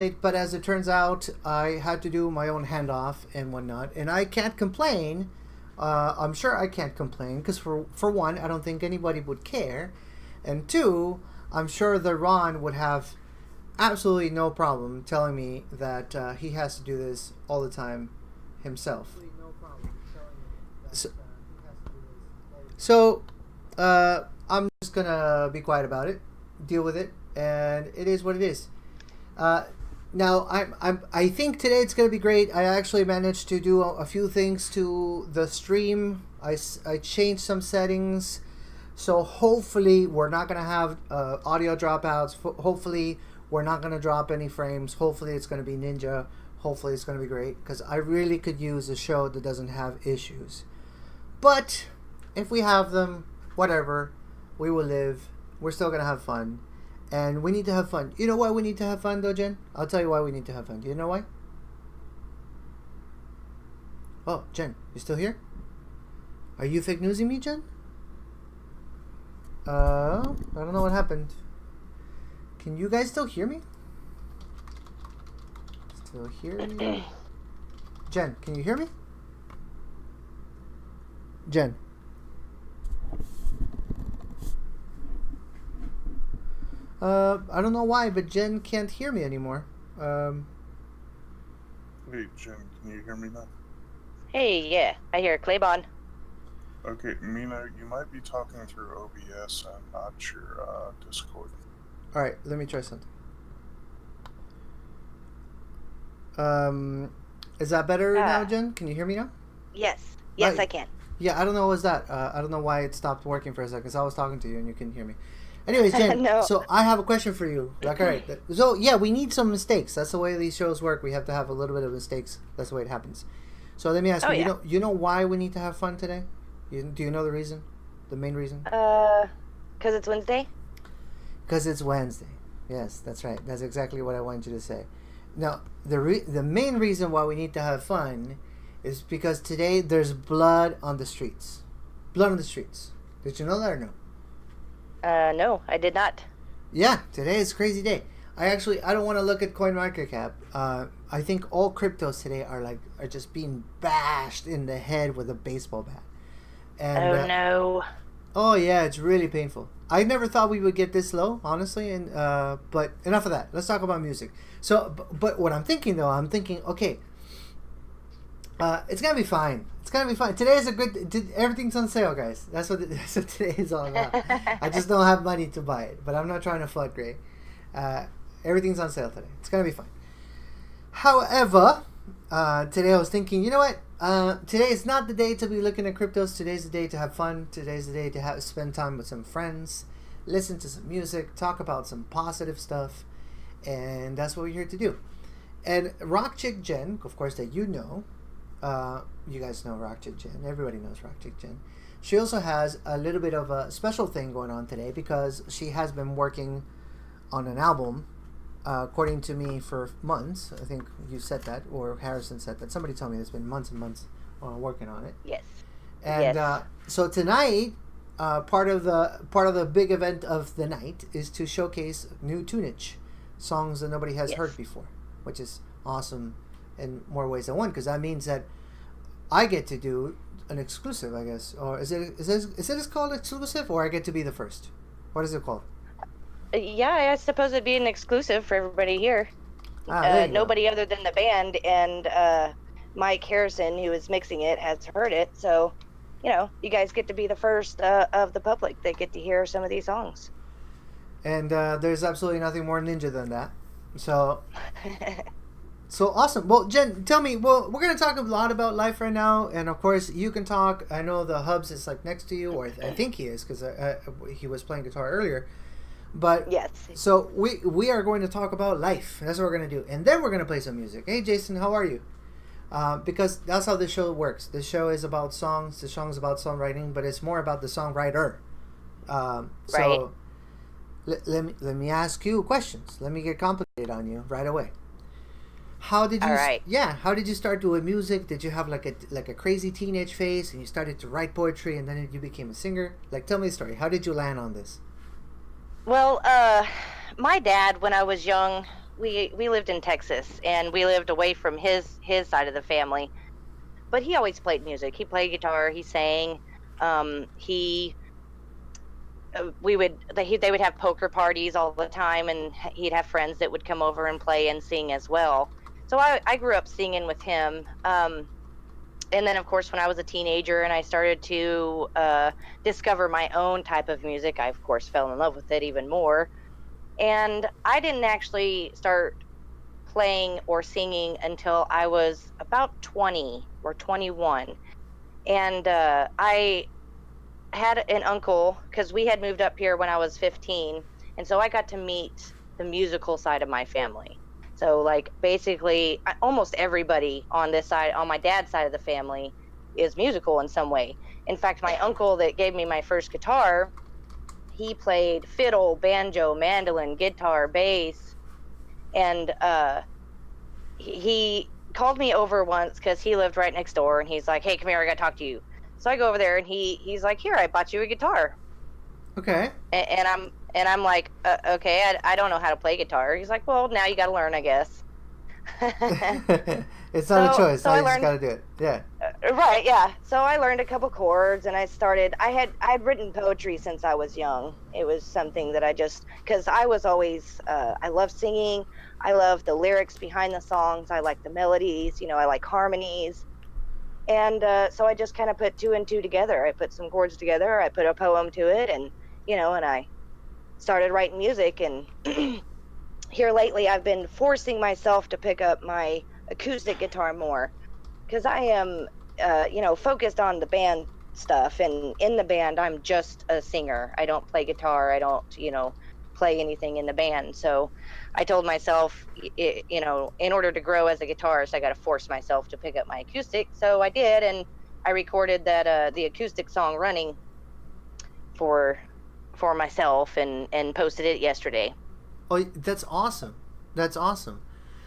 but as it turns out, I had to do my own handoff and whatnot, and I can't complain. I'm sure I can't complain because for one, I don't think anybody would care, and two, I'm sure that Ron would have absolutely no problem telling me that he has to do this all the time himself. So, I'm just gonna be quiet about it, deal with it, and it is what it is. Now I think today it's gonna be great. I actually managed to do a few things to the stream. I changed some settings, so hopefully we're not gonna have audio dropouts. Hopefully we're not gonna drop any frames. Hopefully it's gonna be ninja. Hopefully it's gonna be great because I really could use a show that doesn't have issues. But if we have them, whatever, we will live. We're still gonna have fun. And we need to have fun. You know why we need to have fun, though, Jen? I'll tell you why we need to have fun. Do you know why? Oh, Jen, you still here? Are you fake newsing me, Jen? I don't know what happened. Can you guys still hear me? Still hear me? Jen, can you hear me? Jen. I don't know why, but Jen can't hear me anymore. Hey, Jen, can you hear me now? Hey, yeah, I hear Claybon. Okay, Mina, you might be talking through OBS and not your Discord. Alright, let me try something. Is that better now, Jen? Can you hear me now? Yes. Yes, Right. I can. Yeah, I don't know what was that. I don't know why it stopped working for a second. Because I was talking to you and you couldn't hear me. Anyways, Jen, No. So I have a question for you. Like, all right. So, yeah, we need some mistakes. That's the way these shows work. We have to have a little bit of mistakes. That's the way it happens. So let me ask you, yeah. you know why we need to have fun today? Do you know the reason? The main reason? Because it's Wednesday? Because it's Wednesday. Yes, that's right. That's exactly what I wanted you to say. Now, the main reason why we need to have fun is because today there's blood on the streets. Blood on the streets. Did you know that or no? No, I did not. Yeah, today is a crazy day. I don't want to look at CoinMarketCap. I think all cryptos today are just being bashed in the head with a baseball bat. And, no. Oh yeah, it's really painful. I never thought we would get this low, honestly. And but enough of that. Let's talk about music. So, but what I'm thinking though, okay, it's gonna be fine. It's gonna be fine. Today is a good. Everything's on sale, guys. That's what today is all about. I just don't have money to buy it, but I'm not trying to flood Gray. Everything's on sale today. It's gonna be fine. However, today I was thinking, you know what? Today is not the day to be looking at cryptos. Today's the day to have fun. Today's the day to spend time with some friends, listen to some music, talk about some positive stuff, and that's what we're here to do. And Rock Chick Jen, of course, that you know, you guys know Rock Chick Jen. Everybody knows Rock Chick Jen. She also has a little bit of a special thing going on today because she has been working on an album. According to me, for months. I think you said that, or Harrison said that. Somebody told me it's been months and months working on it. Yes. And Yes. So tonight, part of the big event of the night is to showcase new tunage, songs that nobody has heard before, which is awesome in more ways than one. Because that means that I get to do an exclusive, I guess, or is it called exclusive, or I get to be the first? What is it called? Yeah, I suppose it'd be an exclusive for everybody here. There you go. Nobody other than the band and Mike Harrison, who is mixing it, has heard it. So, you guys get to be the first of the public that get to hear some of these songs. And there's absolutely nothing more ninja than that. So awesome. Well, Jen, tell me. Well, we're gonna talk a lot about life right now, and of course, you can talk. I know the Hubs is next to you, or I think he is because he was playing guitar earlier. But yes. So we are going to talk about life. That's what we're going to do, and then we're going to play some music. Hey, Jason, how are you? Because that's how this show works. This show is about songs. The song is about songwriting, but it's more about the songwriter. So let me ask you questions. Let me get complicated on you right away. How did you? All right. Yeah. How did you start doing music? Did you have like a crazy teenage phase, and you started to write poetry, and then you became a singer? Tell me the story. How did you land on this? Well, my dad, when I was young, we lived in Texas, and we lived away from his side of the family. But he always played music. He played guitar. He sang. He we would they would have poker parties all the time, and he'd have friends that would come over and play and sing as well. So I grew up singing with him. And then, of course, when I was a teenager and I started to discover my own type of music, I, of course, fell in love with it even more. And I didn't actually start playing or singing until I was about 20 or 21. And I had an uncle, because we had moved up here when I was 15. And so I got to meet the musical side of my family. So, like, basically, almost everybody on this side, on my dad's side of the family, is musical in some way. In fact, my uncle that gave me my first guitar, he played fiddle, banjo, mandolin, guitar, bass. And he called me over once because he lived right next door. And he's like, hey, come here, I got to talk to you. So I go over there, and he's like, here, I bought you a guitar. Okay. And I'm like, okay, I don't know how to play guitar. He's like, well, now you got to learn, I guess. It's not a choice. So I I just learned, got to do it. Yeah. right, yeah. So I learned a couple chords, and I had written poetry since I was young. It was something that because I was always, I love singing. I love the lyrics behind the songs. I like the melodies, I like harmonies. And so I just kind of put two and two together. I put some chords together. I put a poem to it, and I started writing music. And here lately, I've been forcing myself to pick up my acoustic guitar more, because I am, focused on the band stuff. And in the band, I'm just a singer. I don't play guitar. I don't, play anything in the band. So I told myself, in order to grow as a guitarist, I got to force myself to pick up my acoustic. So I did, and I recorded the acoustic song "Running" for myself, and posted it yesterday. Oh, that's awesome. That's awesome.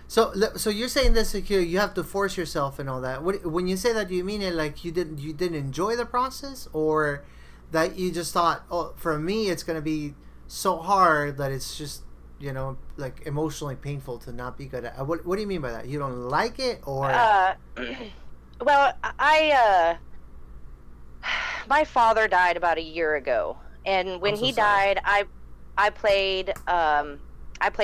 So you're saying this, like, you have to force yourself and all that. When you say that, do you mean it like you didn't enjoy the process, or that you just thought, oh, for me it's gonna be so hard that it's just like emotionally painful to not be good at it? What do you mean by that? You don't like it, or well, I my father died about a year ago, and when he died, I played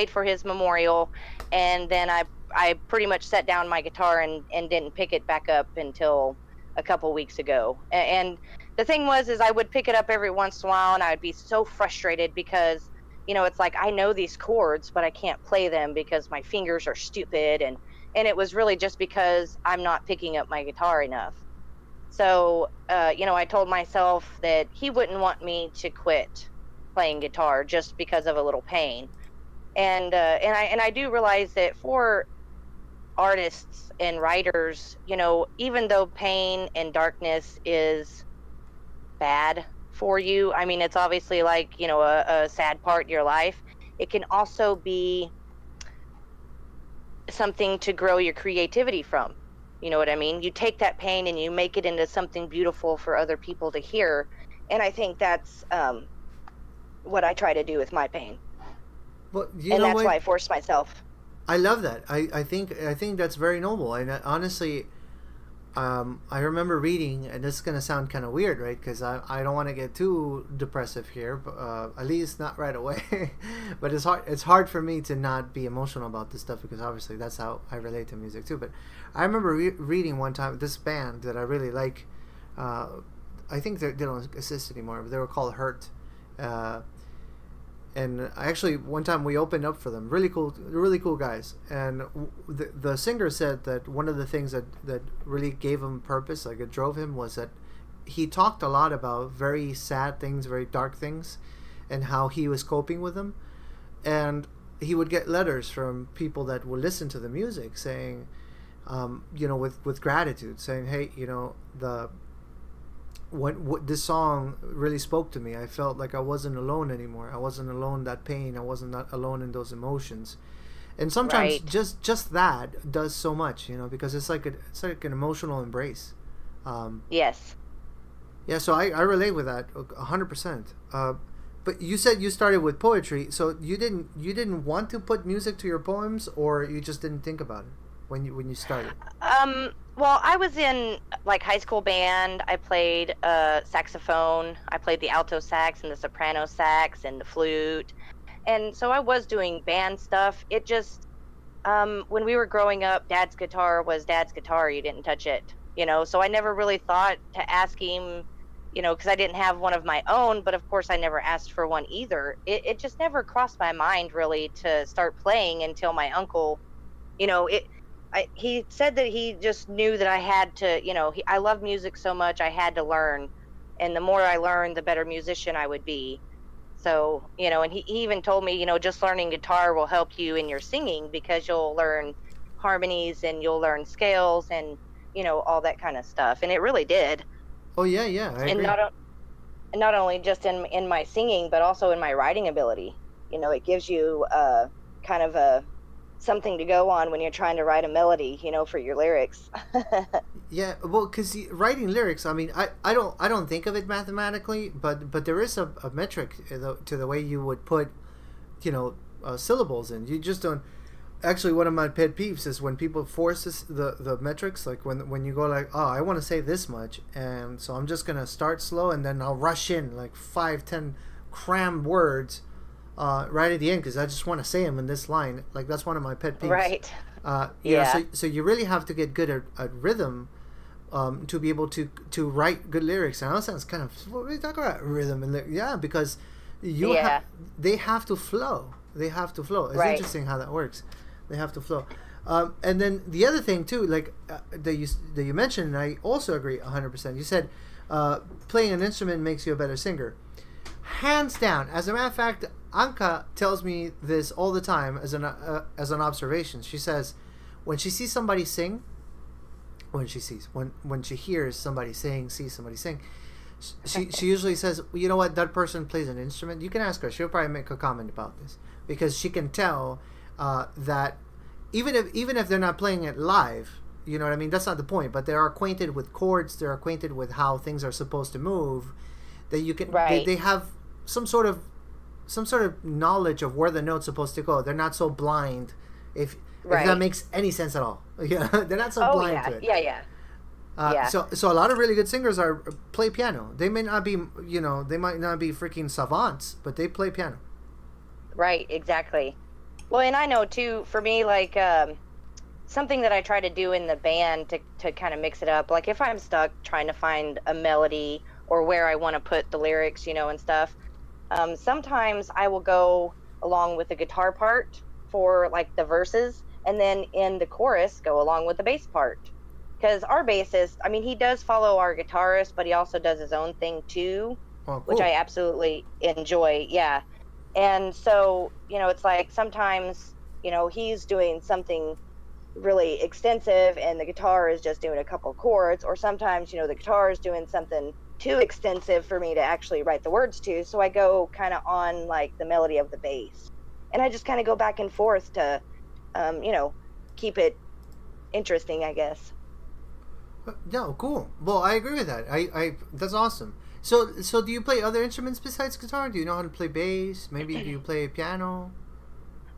for his memorial, and then I pretty much set down my guitar and didn't pick it back up until a couple weeks ago. And the thing is I would pick it up every once in a while, and I would be so frustrated because, it's like I know these chords, but I can't play them because my fingers are stupid. And it was really just because I'm not picking up my guitar enough. So, I told myself that he wouldn't want me to quit playing guitar just because of a little pain. And I do realize that for artists and writers, even though pain and darkness is bad for you, I mean, it's obviously like, a sad part in your life, it can also be something to grow your creativity from. You know what I mean? You take that pain and you make it into something beautiful for other people to hear. And I think that's what I try to do with my pain. Well, and that's why I force myself. I love that. I think that's very noble. And honestly, I remember reading, and this is gonna sound kind of weird, right? Because I don't want to get too depressive here, but at least not right away. But it's hard for me to not be emotional about this stuff, because obviously that's how I relate to music too. But I remember reading one time this band that I really like. I think they don't exist anymore, but they were called Hurt. And actually, one time we opened up for them. Really cool guys. And the singer said that one of the things that really gave him purpose, like it drove him, was that he talked a lot about very sad things, very dark things, and how he was coping with them. And he would get letters from people that would listen to the music saying, with gratitude, saying, hey, what this song really spoke to me. I felt like I wasn't alone anymore. I wasn't alone in that pain. I wasn't not alone in those emotions. And sometimes Right. just that does so much, because it's like an emotional embrace. Yes. Yeah, so I relate with that 100%. But you said you started with poetry, so you didn't want to put music to your poems, or you just didn't think about it when you started. Well, I was in like high school band. I played saxophone. I played the alto sax and the soprano sax and the flute. And so I was doing band stuff. It just when we were growing up, dad's guitar was dad's guitar. You didn't touch it, So I never really thought to ask him, because I didn't have one of my own, but of course I never asked for one either. It just never crossed my mind really to start playing until my uncle, he said that he just knew that I had to, I love music so much, I had to learn. And the more I learned, the better musician I would be. So, and he even told me, just learning guitar will help you in your singing because you'll learn harmonies and you'll learn scales and, all that kind of stuff. And it really did. Oh yeah, yeah, I And agree. not only just in my singing, but also in my writing ability. It gives you kind of a something to go on when you're trying to write a melody, for your lyrics. Yeah, well, because writing lyrics, I mean, I don't think of it mathematically, but there is a metric to the way you would put, syllables in. You just don't. Actually, one of my pet peeves is when people force the metrics, like when you go like, oh, I want to say this much, and so I'm just gonna start slow, and then I'll rush in like 5, 10 cram words, right at the end because I just want to say them in this line. Like that's one of my pet peeves. Right. Yeah. Yeah. So you really have to get good at rhythm, to be able to write good lyrics. And I know it sounds kind of, what are you talking about, rhythm and yeah, because Yeah. they have to flow. They have to flow. It's Right. interesting how that works. They have to flow. And then the other thing too, like that you mentioned, and I also agree 100%. You said playing an instrument makes you a better singer. Hands down. As a matter of fact, Anka tells me this all the time as an observation. She says when she sees somebody sing, when she hears somebody sees somebody sing, she usually says, well, you know what, that person plays an instrument. You can ask her; she'll probably make a comment about this because she can tell that even if they're not playing it live, you know what I mean. That's not the point, but they're acquainted with chords. They're acquainted with how things are supposed to move. That you can Right. they have some sort of knowledge of where the note's supposed to go. They're not so blind, if Right. that makes any sense at all. Yeah, they're not so Oh blind yeah. to it. Yeah. Yeah. So a lot of really good singers play piano. They may not be, they might not be freaking savants, but they play piano. Right. Exactly. Well, and I know too. For me, like something that I try to do in the band to kind of mix it up. Like if I'm stuck trying to find a melody or where I want to put the lyrics, and stuff. Sometimes I will go along with the guitar part for like the verses, and then in the chorus go along with the bass part. Because our bassist, I mean, he does follow our guitarist, but he also does his own thing too, Oh, which cool. I absolutely enjoy. Yeah. And so, it's like sometimes, he's doing something really extensive and the guitar is just doing a couple chords, or sometimes, the guitar is doing something too extensive for me to actually write the words to. So I go kind of on like the melody of the bass. And I just kind of go back and forth to, keep it interesting, I guess. No, cool. Well, I agree with that. I that's awesome. So do you play other instruments besides guitar? Do you know how to play bass? Maybe do you play piano?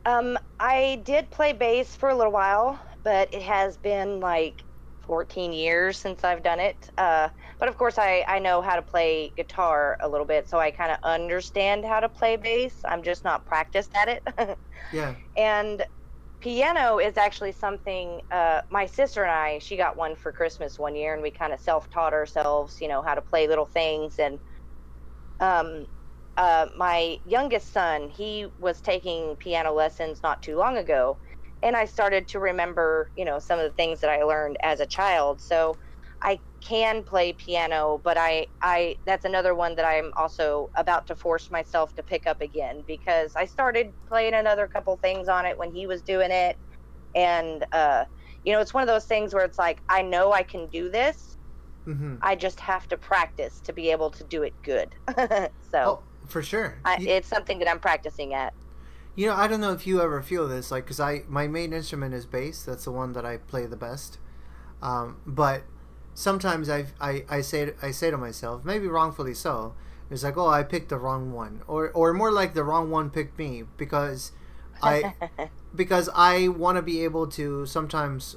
I did play bass for a little while, but it has been like 14 years since I've done it. But of course, I know how to play guitar a little bit, so I kind of understand how to play bass. I'm just not practiced at it. Yeah. And piano is actually something, my sister and I, she got one for Christmas one year, and we kind of self-taught ourselves, how to play little things. And my youngest son, he was taking piano lessons not too long ago, and I started to remember, some of the things that I learned as a child. So I can play piano, but I that's another one that I'm also about to force myself to pick up again, because I started playing another couple things on it when he was doing it. And it's one of those things where it's like, I know I can do this. Mm-hmm. I just have to practice to be able to do it good. Oh, So for sure. it's something that I'm practicing at. I don't know if you ever feel this, like, because my main instrument is bass. That's the one that I play the best. But sometimes I say to myself, maybe wrongfully so, It's like, oh, I picked the wrong one, or more like the wrong one picked me I because I want to be able to sometimes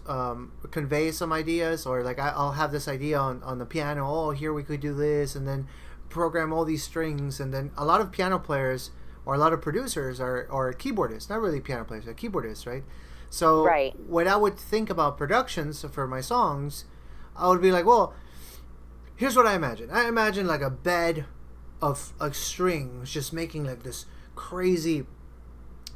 convey some ideas, or like I'll have this idea on the piano. Oh, here we could do this, and then program all these strings, and then a lot of piano players or a lot of producers are keyboardists, not really piano players, they're keyboardists, right? So Right. when I would think about productions for my songs, I would be like, well, here's what I imagine. I imagine like a bed of strings just making like this crazy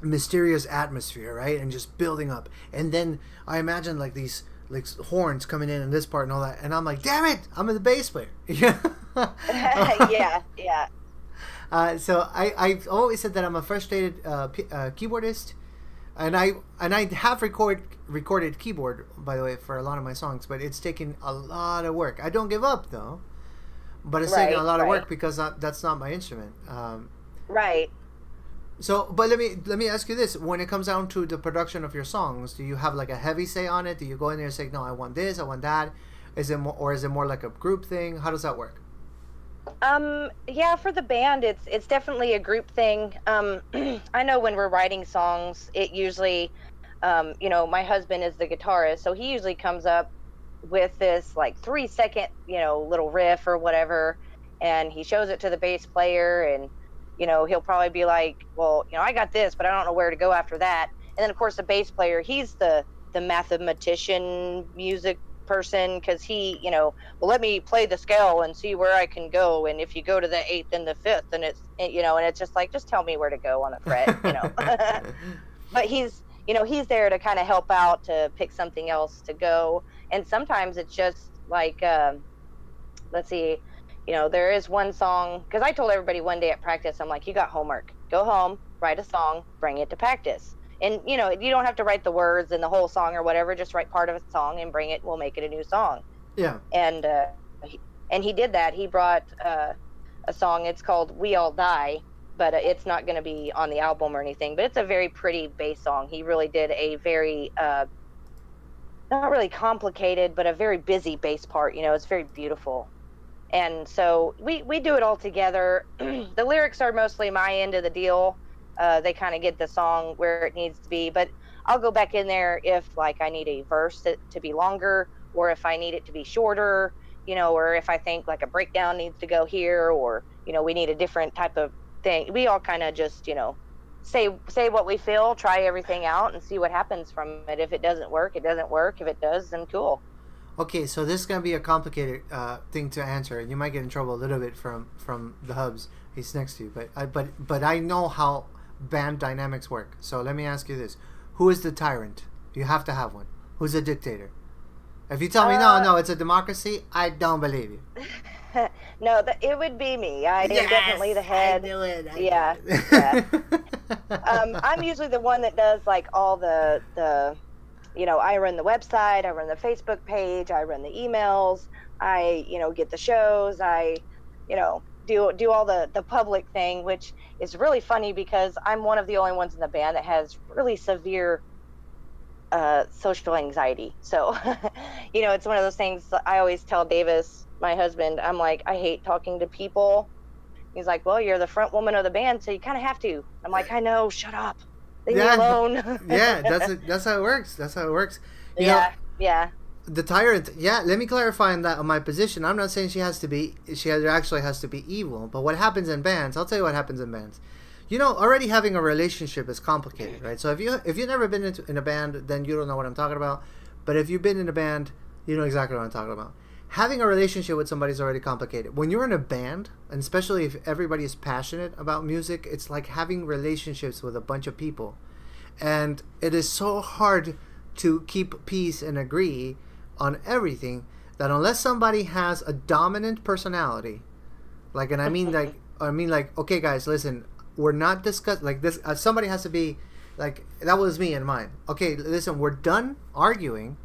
mysterious atmosphere, right? And just building up. And then I imagine like these like horns coming in this part and all that. And I'm like, damn it, I'm the bass player. Yeah. Yeah. So I've always said that I'm a frustrated keyboardist, and I have recorded keyboard, by the way, for a lot of my songs, but it's taken a lot of work. I don't give up though, but it's taken a lot of work because that's not my instrument. Right. So, but let me ask you this: when it comes down to the production of your songs, do you have like a heavy say on it? Do you go in there and say, no, I want this, I want that? Is it more, or is it more like a group thing? How does that work? Yeah, for the band, it's definitely a group thing. I know when we're writing songs, it usually, my husband is the guitarist, so he usually comes up with this like 3 second, little riff or whatever, and he shows it to the bass player, and he'll probably be like, well, I got this, but I don't know where to go after that. And then of course the bass player, he's the mathematician music person, because he, well, let me play the scale and see where I can go, and if you go to the 8th and the 5th, and it's and it's just like, just tell me where to go on the fret. But he's there to kind of help out, to pick something else to go. And sometimes it's just like let's see, there is one song, because I told everybody one day at practice, I'm like, you got homework, go home, write a song, bring it to practice. And, you don't have to write the words and the whole song or whatever. Just write part of a song and bring it. We'll make it a new song. Yeah. And he did that. He brought a song. It's called We All Die, but it's not going to be on the album or anything. But it's a very pretty bass song. He really did a very, not really complicated, but a very busy bass part. It's very beautiful. And so we do it all together. The lyrics are mostly my end of the deal. They kind of get the song where it needs to be, but I'll go back in there if like I need a verse to be longer, or if I need it to be shorter, or if I think like a breakdown needs to go here, or we need a different type of thing. We all kind of just say what we feel, try everything out, and see what happens from it. If it doesn't work, it doesn't work. If it does, then cool. Okay, so this is gonna be a complicated thing to answer, and you might get in trouble a little bit from the hubs. He's next to you, but I know how band dynamics work. So let me ask you this: who is the tyrant? You have to have one. Who's the dictator? If you tell me no, it's a democracy, I don't believe you. No, it would be me. I am definitely the head. I knew it. Yeah. I'm usually the one that does like all the I run the website, I run the Facebook page, I run the emails, I get the shows, I do all the public thing, which is really funny because I'm one of the only ones in the band that has really severe social anxiety. So it's one of those things. I always tell Davis, my husband, I'm like, I hate talking to people. He's like, well, you're the front woman of the band, so you kind of have to. I'm like, I know, shut up, leave me alone. Yeah, that's how it works. That's how it works. Yeah. The tyrant, let me clarify on that, on my position. I'm not saying she actually has to be evil, but what happens in bands, I'll tell you what happens in bands. Already having a relationship is complicated, right? So if you've never been in a band, then you don't know what I'm talking about. But if you've been in a band, you know exactly what I'm talking about. Having a relationship with somebody is already complicated. When you're in a band, and especially if everybody is passionate about music, it's like having relationships with a bunch of people. And it is so hard to keep peace and agree on everything, that unless somebody has a dominant personality, and I mean okay guys, listen, we're not discussing like this. Somebody has to be like, that was me and mine. Okay, listen, we're done arguing,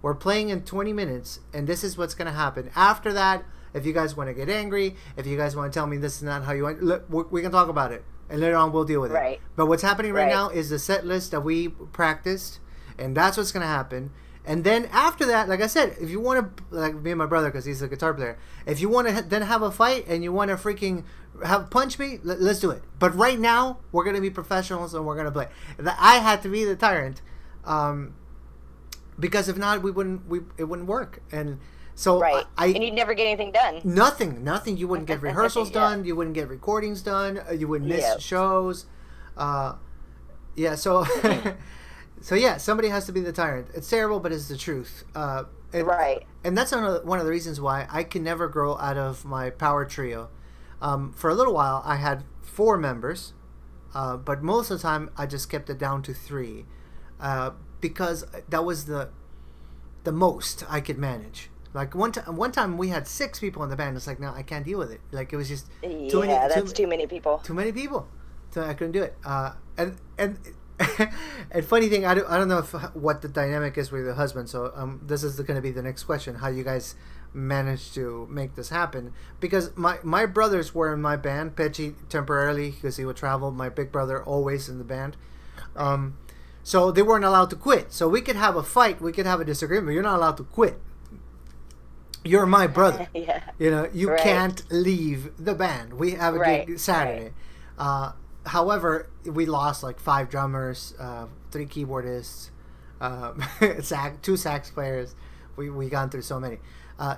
we're playing in 20 minutes, and this is what's gonna happen. After that, if you guys want to get angry, if you guys want to tell me this is not how you want, look, we can talk about it, and later on we'll deal with it. But what's happening right now is the set list that we practiced, and that's what's gonna happen. And then after that, like I said, if you want to, like me and my brother, because he's a guitar player, if you want to then have a fight and you want to freaking punch me, let's do it. But right now, we're gonna be professionals and we're gonna play. I had to be the tyrant, because if not, it wouldn't work. And so right, and you'd never get anything done. Nothing. You wouldn't get rehearsals done. You wouldn't get recordings done. You would miss shows. Yeah. So. So yeah, somebody has to be the tyrant. It's terrible, but it's the truth. Right. And that's one of the reasons why I can never grow out of my power trio. For a little while, I had 4 members, but most of the time I just kept it down to 3, because that was the most I could manage. Like one time we had 6 people in the band. It's like, no, I can't deal with it. Like it was just too many. Too many people. Too many people. So I couldn't do it. And funny thing, I don't know what the dynamic is with your husband. So this is going to be the next question: how you guys managed to make this happen? Because my brothers were in my band, Pecci temporarily because he would travel. My big brother always in the band. So they weren't allowed to quit. So we could have a fight, we could have a disagreement, but you're not allowed to quit. You're my brother. Yeah. You know, you can't leave the band. We have a gig Saturday. Right. However, we lost like 5 drummers, 3 keyboardists, 2 sax players. We gone through so many.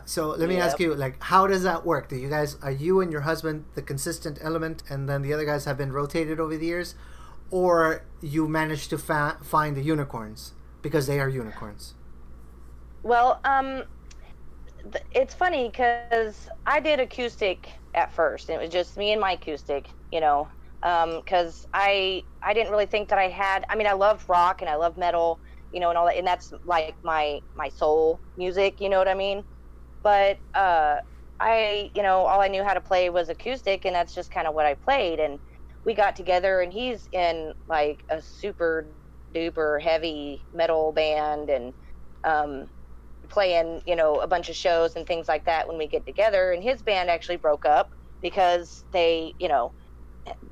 So let me ask you, like, how does that work? Are you and your husband the consistent element, and then the other guys have been rotated over the years, or you managed to find the unicorns because they are unicorns? Well, it's funny because I did acoustic at first, and it was just me and my acoustic, you know. Because I didn't really think that I had. I mean, I loved rock and I love metal, you know, and all that, and that's like my soul music, you know what I mean? But all I knew how to play was acoustic, and that's just kind of what I played. And we got together, and he's in like a super duper heavy metal band, and playing, you know, a bunch of shows and things like that when we get together. And his band actually broke up because they, you know,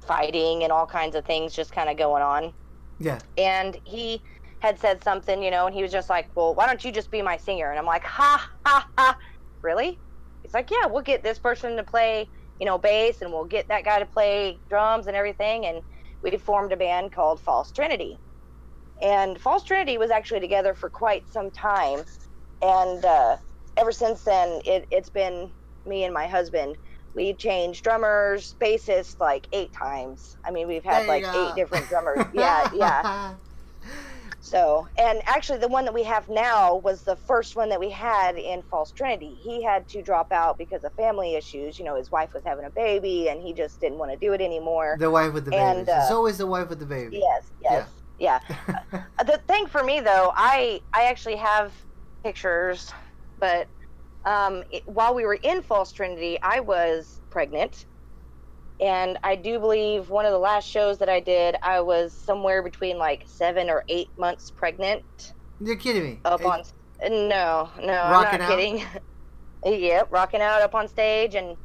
fighting and all kinds of things just kind of going on. Yeah. And he had said something, you know, and he was just like, well, why don't you just be my singer? And I'm like, ha, ha, ha. Really? He's like, yeah, we'll get this person to play, you know, bass, and we'll get that guy to play drums and everything. And we formed a band called False Trinity. And False Trinity was actually together for quite some time. And ever since then, it's been me and my husband. We've changed drummers, bassists like 8 times. I mean, we've had like 8 different drummers. Yeah. So, and actually the one that we have now was the first one that we had in False Trinity. He had to drop out because of family issues. You know, his wife was having a baby and he just didn't want to do it anymore. The wife with the baby. It's always the wife with the baby. Yes. The thing for me though, I actually have pictures, but while we were in False Trinity, I was pregnant, and I do believe one of the last shows that I did, I was somewhere between like 7 or 8 months pregnant. You're kidding me? No, I'm not kidding. Yep, rocking out up on stage, and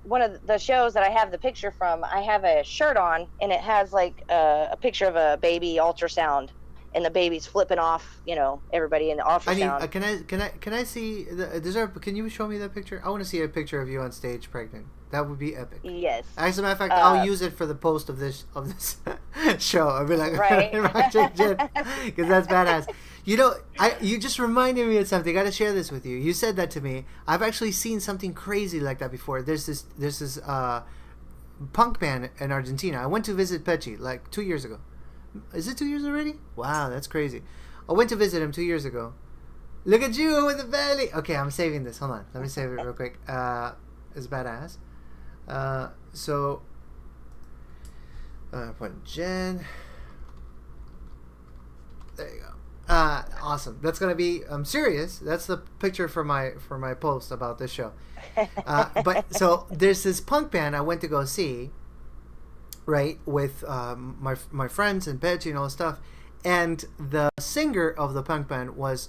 one of the shows that I have the picture from, I have a shirt on, and it has like a picture of a baby ultrasound. And the baby's flipping off, you know, everybody in the ultrasound. Can I see? Can you show me that picture? I want to see a picture of you on stage, pregnant. That would be epic. Yes. As a matter of fact, I'll use it for the post of this show. I'll be like, right, because that's badass. You know, you just reminded me of something. I got to share this with you. You said that to me. I've actually seen something crazy like that before. There's this punk band in Argentina. I went to visit Pecci like 2 years ago. Is it 2 years already? Wow, that's crazy. I went to visit him 2 years ago. Look at you with the belly. Okay, I'm saving this. Hold on. Let me save it real quick. It's badass. So, put Jen. There you go. Awesome. That's gonna be. I'm serious. That's the picture for my post about this show. But so there's this punk band I went to go see. Right, with my friends and Pecci and all this stuff, and the singer of the punk band was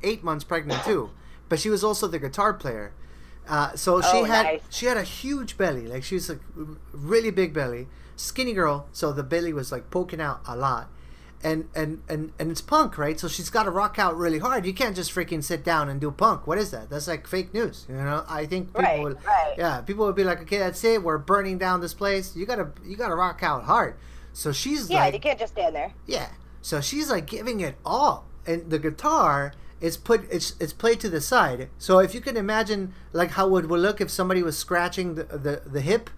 8 months pregnant too, but she was also the guitar player. So she had a huge belly, like she's like really big belly, skinny girl. So the belly was like poking out a lot, and it's punk, right? So she's got to rock out really hard. You can't just freaking sit down and do punk. What is that? That's like fake news, you know. I think people would, yeah, people would be like, okay, that's it. We're burning down this place. You gotta rock out hard. So she's like, you can't just stand there. Yeah. So she's like giving it all, and the guitar is it's played to the side. So if you can imagine like how it would look if somebody was scratching the hip,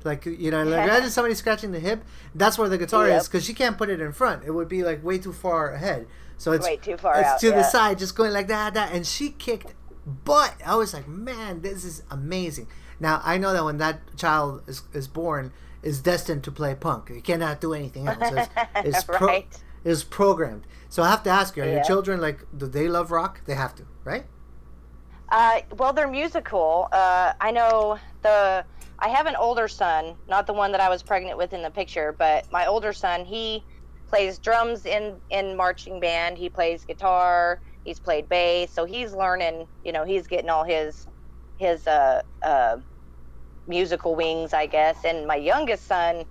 like, you know, like imagine somebody scratching the hip. That's where the guitar is, because she can't put it in front. It would be like way too far ahead. So it's way too far it's out, to the side, just going like that, and she kicked butt. I was like, man, this is amazing. Now I know that when that child is born, is destined to play punk. You cannot do anything else. It's programmed. So I have to ask you, are your children, like, do they love rock? They have to, right? Well, they're musical. I know I have an older son, not the one that I was pregnant with in the picture, but my older son, he plays drums in marching band. He plays guitar. He's played bass. So he's learning, you know, he's getting all his musical wings, I guess. And my youngest son,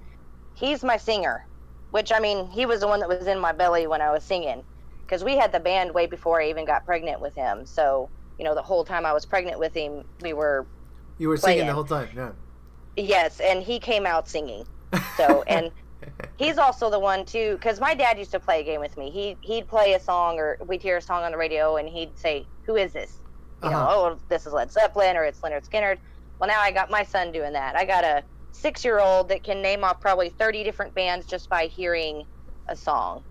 he's my singer, which, I mean, he was the one that was in my belly when I was singing, because we had the band way before I even got pregnant with him. So, you know, the whole time I was pregnant with him, you were playing. Singing the whole time. Yeah. Yes, and he came out singing. So, and he's also the one too, because my dad used to play a game with me. He'd play a song, or we'd hear a song on the radio, and he'd say, "Who is this?" You know, oh, this is Led Zeppelin, or it's Leonard Skinner. Well, now I got my son doing that. I got a 6-year-old that can name off probably 30 different bands just by hearing a song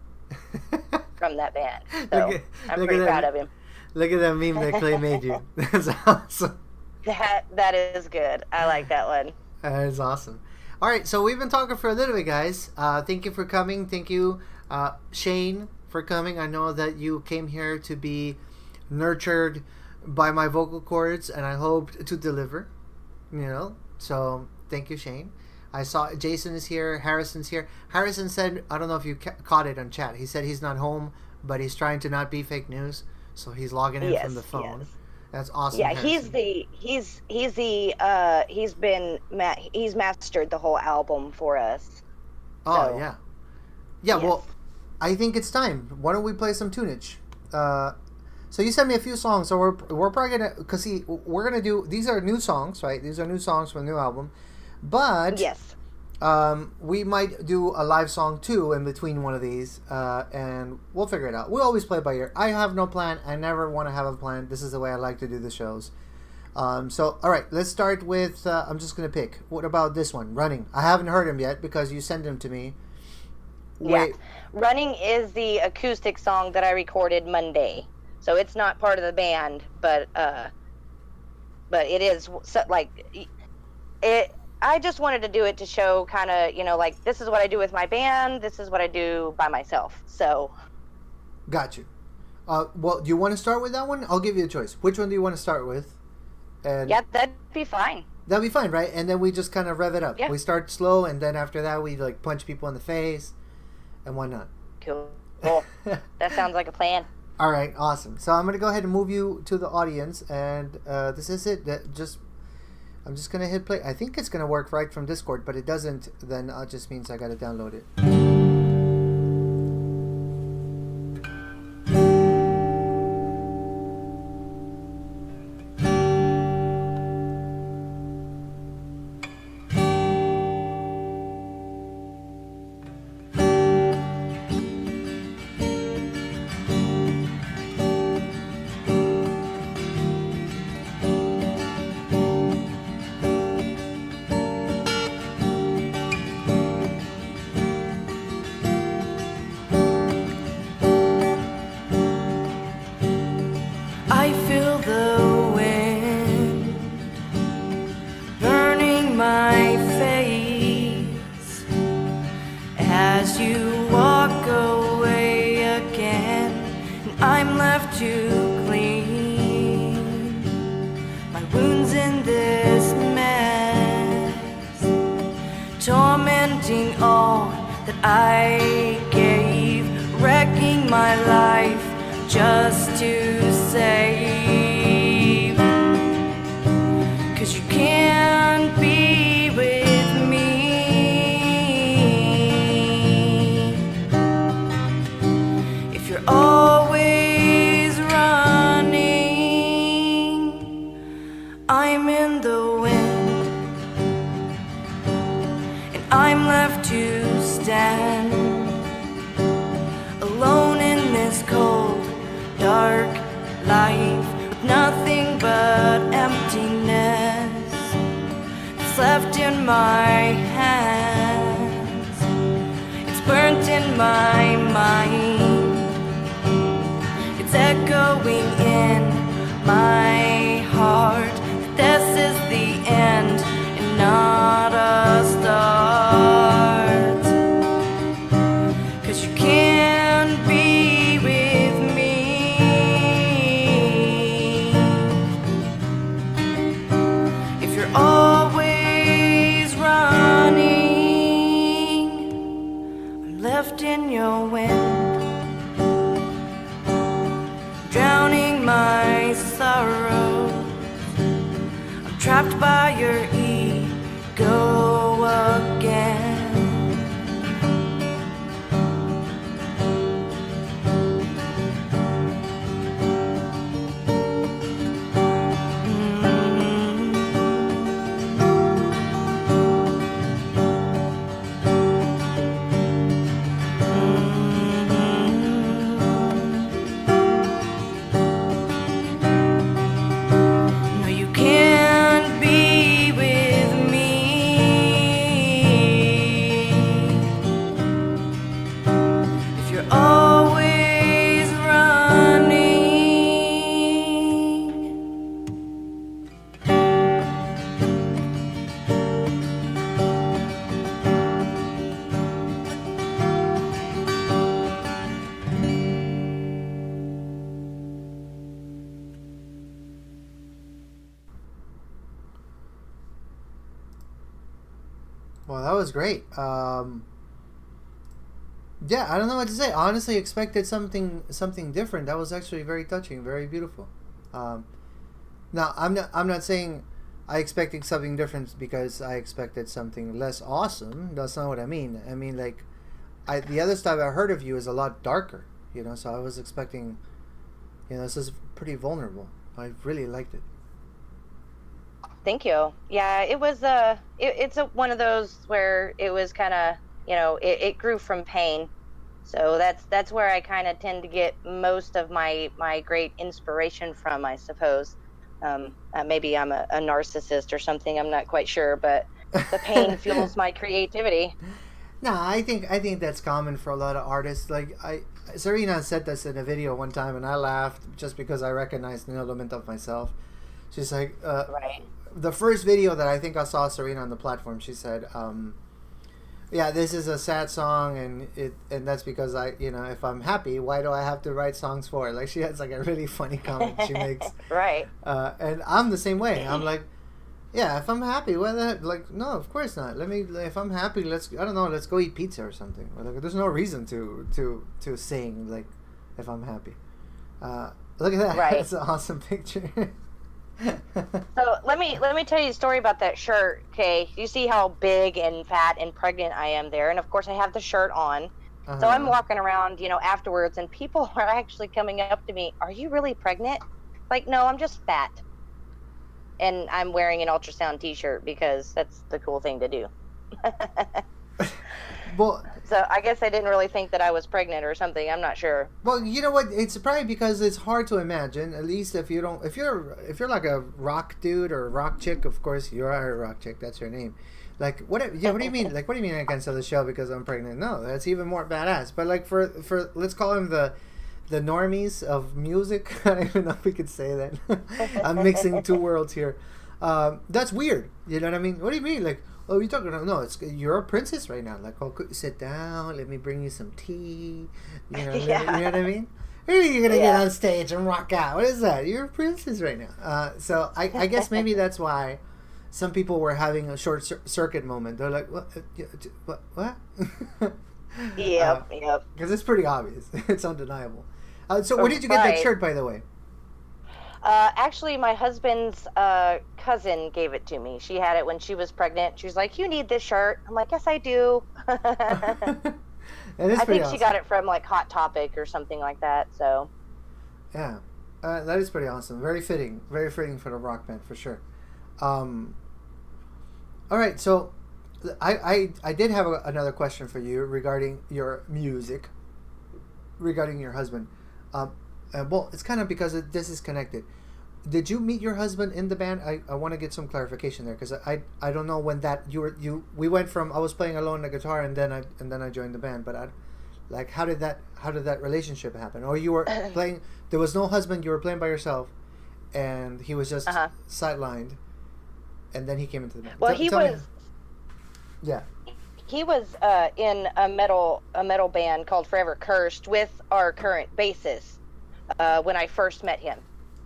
from that band. So I'm pretty proud of him. Look at that meme that Clay made you. That's awesome. That is good. I like that one. That is awesome. All right, so we've been talking for a little bit, guys. Thank you for coming. Thank you, Shane, for coming. I know that you came here to be nurtured by my vocal cords, and I hope to deliver. You know, so thank you, Shane. I saw Jason is here. Harrison's here. Harrison said, I don't know if you caught it on chat. He said he's not home, but he's trying to not be fake news, so he's logging in from the phone. Yes. That's awesome. Yeah, Harrison. He's mastered the whole album for us. Oh, so. Yeah. Yes. Well, I think it's time. Why don't we play some tunage? So you sent me a few songs, so we're probably gonna, cause see, we're gonna do, these are new songs, right? These are new songs from the new album, but yes, we might do a live song too in between one of these, and we'll figure it out. We always play by ear. I have no plan. I never want to have a plan. This is the way I like to do the shows. So all right, let's start with. I'm just gonna pick. What about this one, Running? I haven't heard him yet because you sent him to me. Wait. Yeah, Running is the acoustic song that I recorded Monday. So it's not part of the band, but it is like it. I just wanted to do it to show kind of, you know, like, this is what I do with my band. This is what I do by myself. So. Got you. Well, do you want to start with that one? I'll give you a choice. Which one do you want to start with? And yeah, that'd be fine. That'd be fine, right? And then we just kind of rev it up. Yeah. We start slow, and then after that, we like punch people in the face and whatnot. Cool. That sounds like a plan. All right, awesome. So I'm going to go ahead and move you to the audience, and this is it. I'm just going to hit play. I think it's going to work right from Discord, but it doesn't, then it just means I got to download it. dark life with nothing but emptiness that's left in my hands. It's burnt in my mind, it's echoing in my heart that this is the end and not a start. 'Cause you can't be with me if you're always running. I'm left in your wind, drowning my sorrow. I'm trapped by your ego again. No, you can't be with me if you're always running. Well, that was great. Yeah, I don't know what to say. Honestly, expected something different. That was actually very touching, very beautiful. Now, I'm not saying I expected something different because I expected something less awesome. That's not what I mean. I mean, like, the other stuff I heard of you is a lot darker. So I was expecting. This is pretty vulnerable. I really liked it. Thank you. Yeah, it was it's one of those where it was kind of, it grew from pain. So that's where I kind of tend to get most of my great inspiration from, I suppose. Maybe I'm a narcissist or something. I'm not quite sure, but the pain fuels my creativity. No, I think that's common for a lot of artists. Like Serena said this in a video one time, and I laughed just because I recognized an element of myself. She's like, Right. the first video that I think I saw Serena on the platform, she said, "Yeah, this is a sad song, and that's because if I'm happy, why do I have to write songs for it?" Like, she has like a really funny comment she makes. Right. And I'm the same way. I'm like, yeah, if I'm happy, like, no, of course not. If I'm happy, let's go eat pizza or something. Like, there's no reason to sing, like, if I'm happy. Look at that. Right. That's an awesome picture. So let me tell you a story about that shirt. Okay, you see how big and fat and pregnant I am there, and of course I have the shirt on. Uh-huh. So I'm walking around, afterwards, and people are actually coming up to me. Are you really pregnant? Like, no, I'm just fat. And I'm wearing an ultrasound T-shirt because that's the cool thing to do. Well, so I guess I didn't really think that I was pregnant or something. I'm not sure. Well, you know what? It's probably because it's hard to imagine. At least if you're like a rock dude or a rock chick. Of course, you are a rock chick. That's your name. Like, what? Yeah. What do you mean? Like, what do you mean I cancel the show because I'm pregnant? No, that's even more badass. But like for let's call him the normies of music. I don't even know if we could say that. I'm mixing two worlds here. That's weird. You know what I mean? What do you mean? Like, oh, you're talking about, no, you're a princess right now. Like, oh, sit down, let me bring you some tea. You know, Yeah. you know what I mean? Maybe you're going to get on stage and rock out. What is that? You're a princess right now. So I guess maybe that's why some people were having a short circuit moment. They're like, what? What? Yep. Because it's pretty obvious. It's undeniable. So where did you get that Right. shirt, by the way? Actually, my husband's cousin gave it to me. She had it when she was pregnant. She was like, "You need this shirt." I'm like, "Yes, I do." It is I pretty think awesome. she got it from like Hot Topic or something like that. So Yeah, that is pretty awesome. Very fitting for the rock band for sure. All right, so I did have another question for you regarding your music, regarding your husband. well, it's kind of because this is connected. Did you meet your husband in the band? I want to get some clarification there because I don't know when that we went from I was playing alone the guitar and then I joined the band, but like how did that relationship happen? Or you were playing, there was no husband, you were playing by yourself, and he was just sidelined, and then he came into the band. Well, yeah. He was in a metal band called Forever Cursed with our current bassist when I first met him,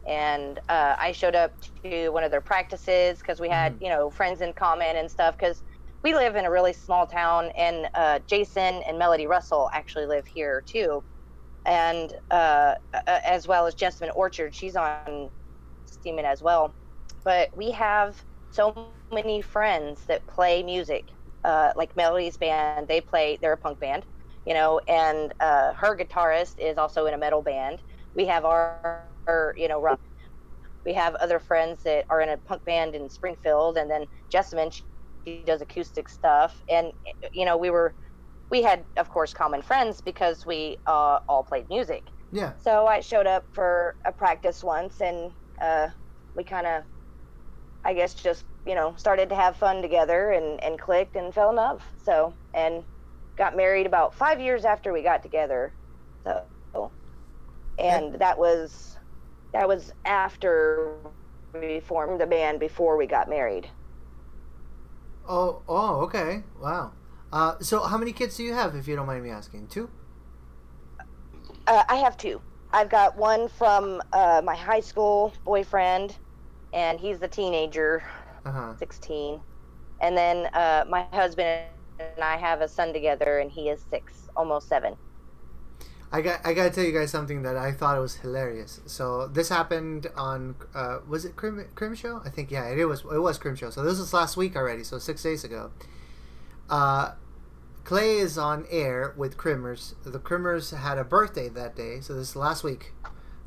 and I showed up to one of their practices because we had friends in common and stuff. Because we live in a really small town, and Jason and Melody Russell actually live here too, and as well as Jessamine Orchard. She's on Steeman as well, but we have so many friends that play music. Like Melody's band, they're a punk band, and her guitarist is also in a metal band. We have our rock. We have other friends that are in a punk band in Springfield, and then Jessamine, she does acoustic stuff, and we had, of course, common friends because we all played music. Yeah. So I showed up for a practice once, and we kind of, I guess, just started to have fun together and clicked and fell in love. So, and got married about 5 years after we got together. So, and that was after we formed the band, before we got married. Oh, okay. Wow. So how many kids do you have, if you don't mind me asking? 2? I have 2. I've got one from my high school boyfriend, and he's the teenager. 16, and then my husband and I have a son together, and he is 6, almost 7. I gotta tell you guys something that I thought was hilarious. So this happened on was it Crim Show? I think it was Crim Show. So this was last week already, so 6 days ago. Clay is on air with Crimmers. The Crimmers had a birthday that day, so this is last week,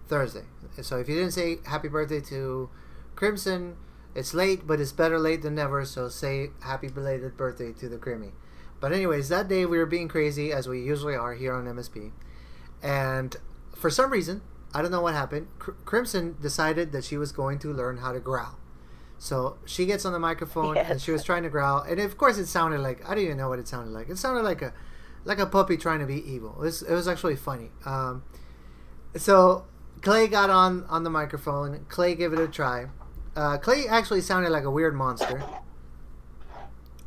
Thursday. So if you didn't say happy birthday to Crimson, it's late, but it's better late than never, so say happy belated birthday to the Crimmy. But anyways, that day we were being crazy, as we usually are here on MSP. And for some reason, I don't know what happened, Crimson decided that she was going to learn how to growl. So she gets on the microphone, and she was trying to growl. And of course it sounded like, I don't even know what it sounded like. It sounded like a puppy trying to be evil. It was actually funny. So Clay got on the microphone. Clay gave it a try. Clay actually sounded like a weird monster.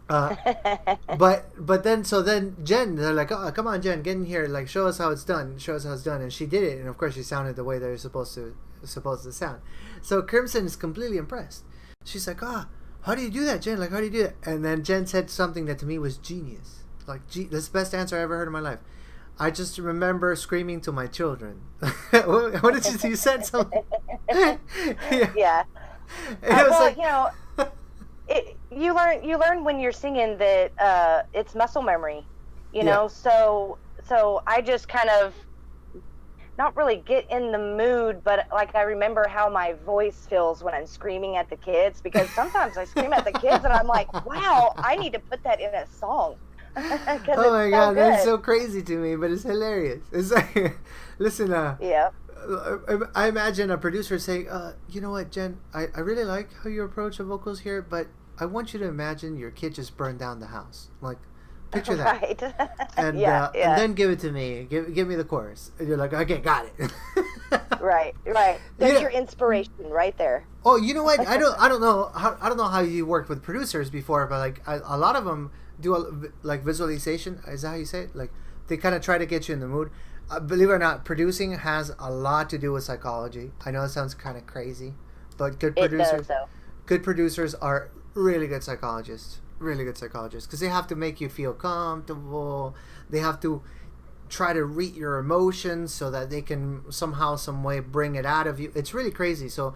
But then Jen, they're like, oh, come on, Jen, get in here, like, show us how it's done. And she did it, and of course she sounded the way they're supposed to sound. So Crimson is completely impressed. She's like, how do you do that, Jen? Like, how do you do that? And then Jen said something that to me was genius. Like, this is the best answer I ever heard in my life. I just remember screaming to my children. What did you say? You said something. Yeah. It was you learn when you're singing that it's muscle memory, so I just kind of not really get in the mood, but like I remember how my voice feels when I'm screaming at the kids, because sometimes I scream at the kids and I'm like, wow, I need to put that in a song. Oh my god, that's so crazy to me, but it's hilarious. It's like, listen, yeah. I imagine a producer saying, you know what, Jen, I really like how you approach the vocals here, but I want you to imagine your kid just burned down the house. Like, picture that. Right. And, and then give it to me. Give me the chorus. And you're like, okay, got it. Right. There's your inspiration right there. Oh, you know what? I don't know how you worked with producers before, but like a lot of them do like visualization. Is that how you say it? Like, they kind of try to get you in the mood. Believe it or not, producing has a lot to do with psychology. I know it sounds kind of crazy, but good producers are really good psychologists. Because they have to make you feel comfortable. They have to try to read your emotions so that they can somehow, some way bring it out of you. It's really crazy. So,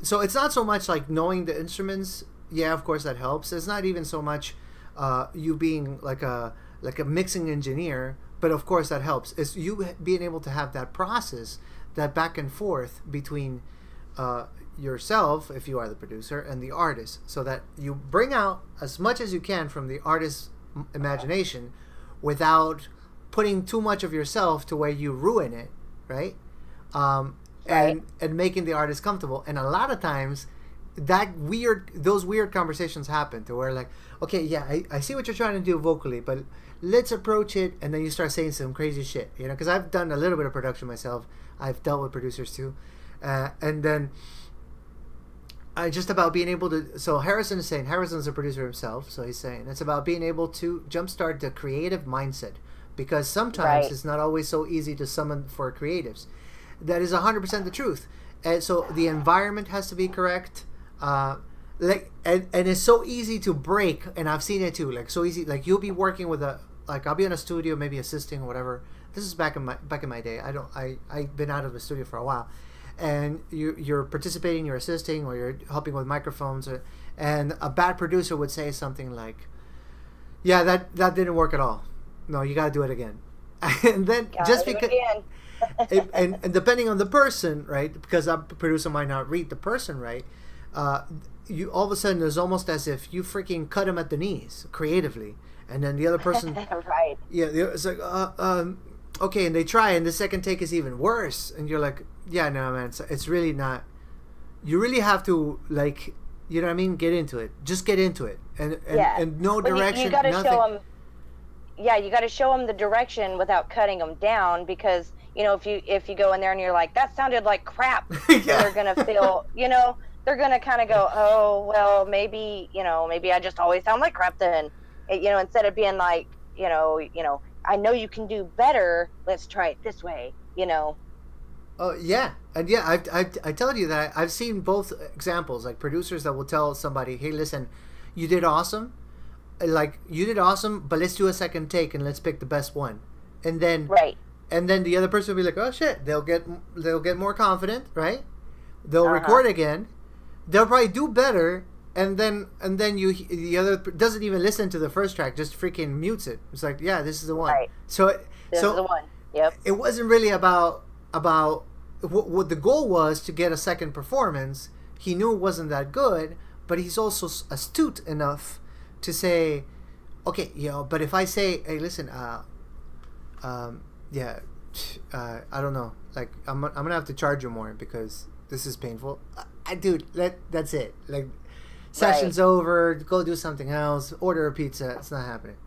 so it's not so much like knowing the instruments. Yeah, of course that helps. It's not even so much you being like a mixing engineer. But of course that helps. Is you being able to have that process, that back and forth between yourself, if you are the producer, and the artist, so that you bring out as much as you can from the artist's imagination without putting too much of yourself to where you ruin it right? Right. And making the artist comfortable. And a lot of times, those weird conversations happen to where like, okay, yeah, I see what you're trying to do vocally, but let's approach it, and then you start saying some crazy shit, you know? Because I've done a little bit of production myself. I've dealt with producers too, and then. Just about being able to. So Harrison is saying, Harrison's a producer himself, so he's saying it's about being able to jumpstart the creative mindset, because sometimes Right. it's not always so easy to summon for creatives. That is 100% the truth, and so the environment has to be correct. And it's so easy to break, and I've seen it too. Like so easy, like you'll be working with I'll be in a studio, maybe assisting or whatever. This is back in my day. I've been out of the studio for a while. And you're participating, you're assisting, or you're helping with microphones, and a bad producer would say something like, "Yeah, that didn't work at all. No, you got to do it again." And then just because, and depending on the person, right? Because a producer might not read the person right, you all of a sudden it's almost as if you freaking cut him at the knees creatively, and then the other person, Right. yeah, it's like, okay, and they try, and the second take is even worse, and you're like, yeah, no, man, it's really not. You really have to, like, you know what I mean? Get into it. Just get into it, and no But direction, you got to nothing. show them. Yeah, you got to show them the direction without cutting them down, because if you go in there and you're like, that sounded like crap, Yeah. they're gonna feel, they're gonna kind of go, oh well, maybe I just always sound like crap then, instead of being like, I know you can do better. Let's try it this way, Oh yeah, and yeah, I told you that I've seen both examples, like producers that will tell somebody, "Hey, listen, you did awesome, but let's do a second take and let's pick the best one," and then Right. and then the other person will be like, "Oh shit," they'll get more confident, right? They'll record again, they'll probably do better, and then the other doesn't even listen to the first track, just freaking mutes it. It's like, yeah, this is the one. Right. So This is the one. Yep. it wasn't really about what the goal was to get a second performance. He knew it wasn't that good, but he's also astute enough to say, okay, but if I say, hey, listen, yeah, I don't know, like I'm gonna have to charge you more because this is painful. Dude, that's it. Like, session's over. Go do something else. Order a pizza. It's not happening.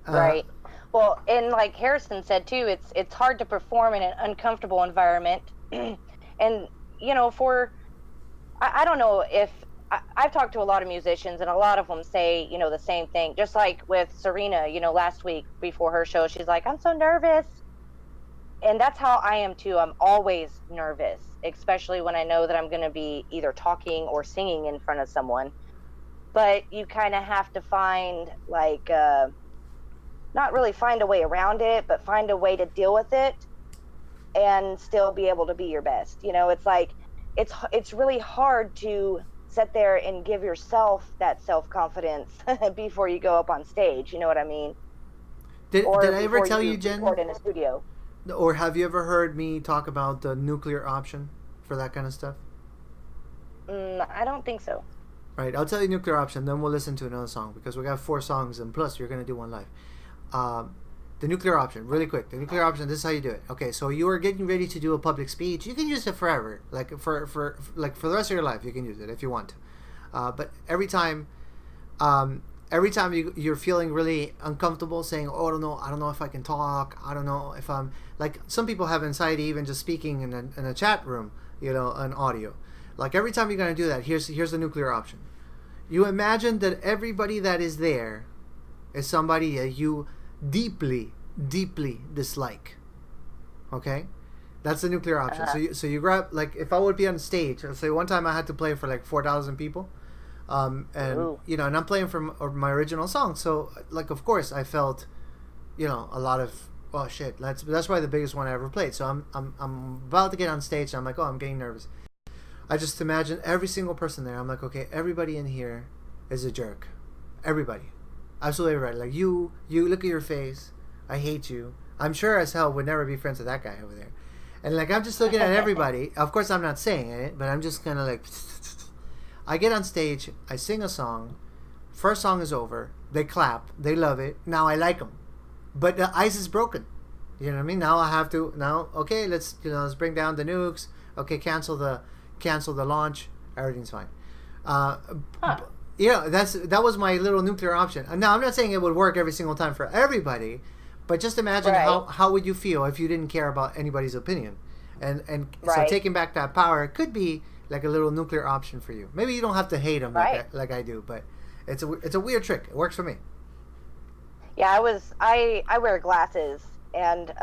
Right. Well, and like Harrison said too, it's hard to perform in an uncomfortable environment, and I don't know if I've talked to a lot of musicians, and a lot of them say the same thing. Just like with Serena, last week before her show, she's like, I'm so nervous, and that's how I am too. I'm always nervous, especially when I know that I'm going to be either talking or singing in front of someone. But you kind of have to find like. Not really find a way around it, but find a way to deal with it and still be able to be your best. It's like, it's really hard to sit there and give yourself that self-confidence before you go up on stage. You know what I mean? Did I ever tell you, Jen? Record in a studio. Or have you ever heard me talk about the nuclear option for that kind of stuff? I don't think so. Right, I'll tell you nuclear option, then we'll listen to another song, because we got 4 songs, and plus you're going to do one live. The nuclear option, really quick. The nuclear option, this is how you do it. Okay, so you are getting ready to do a public speech. You can use it forever, like for the rest of your life. You can use it if you want. But every time you're feeling really uncomfortable, saying, "Oh, I don't know if I can talk. I don't know if I'm," like, some people have anxiety even just speaking in a chat room, on audio. Like, every time you're gonna do that, here's the nuclear option. You imagine that everybody that is there is somebody that you deeply dislike. Okay, that's the nuclear option. So you grab, like, if I would be on stage, let's say one time I had to play for like 4,000 people, and and I'm playing from my original song, so like, of course I felt a lot of, oh shit, that's probably the biggest one I ever played. So I'm about to get on stage, and I'm like, oh, I'm getting nervous. I just imagine every single person there. I'm like, okay, everybody in here is a jerk. Everybody. Absolutely right. Like, you look at your face. I hate you. I'm sure as hell would never be friends with that guy over there. And like, I'm just looking at everybody. Of course, I'm not saying it, but I'm just kind of like. I get on stage. I sing a song. First song is over. They clap. They love it. Now I like them, but the ice is broken. You know what I mean? Now I have to okay, let's bring down the nukes. Okay, cancel the launch. Everything's fine. Uh, Huh. yeah, that was my little nuclear option. Now I'm not saying it would work every single time for everybody, but just imagine Right. how would you feel if you didn't care about anybody's opinion, and so Right. taking back that power could be like a little nuclear option for you. Maybe you don't have to hate them Right. like I do, but it's a weird trick. It works for me. Yeah, I wear glasses and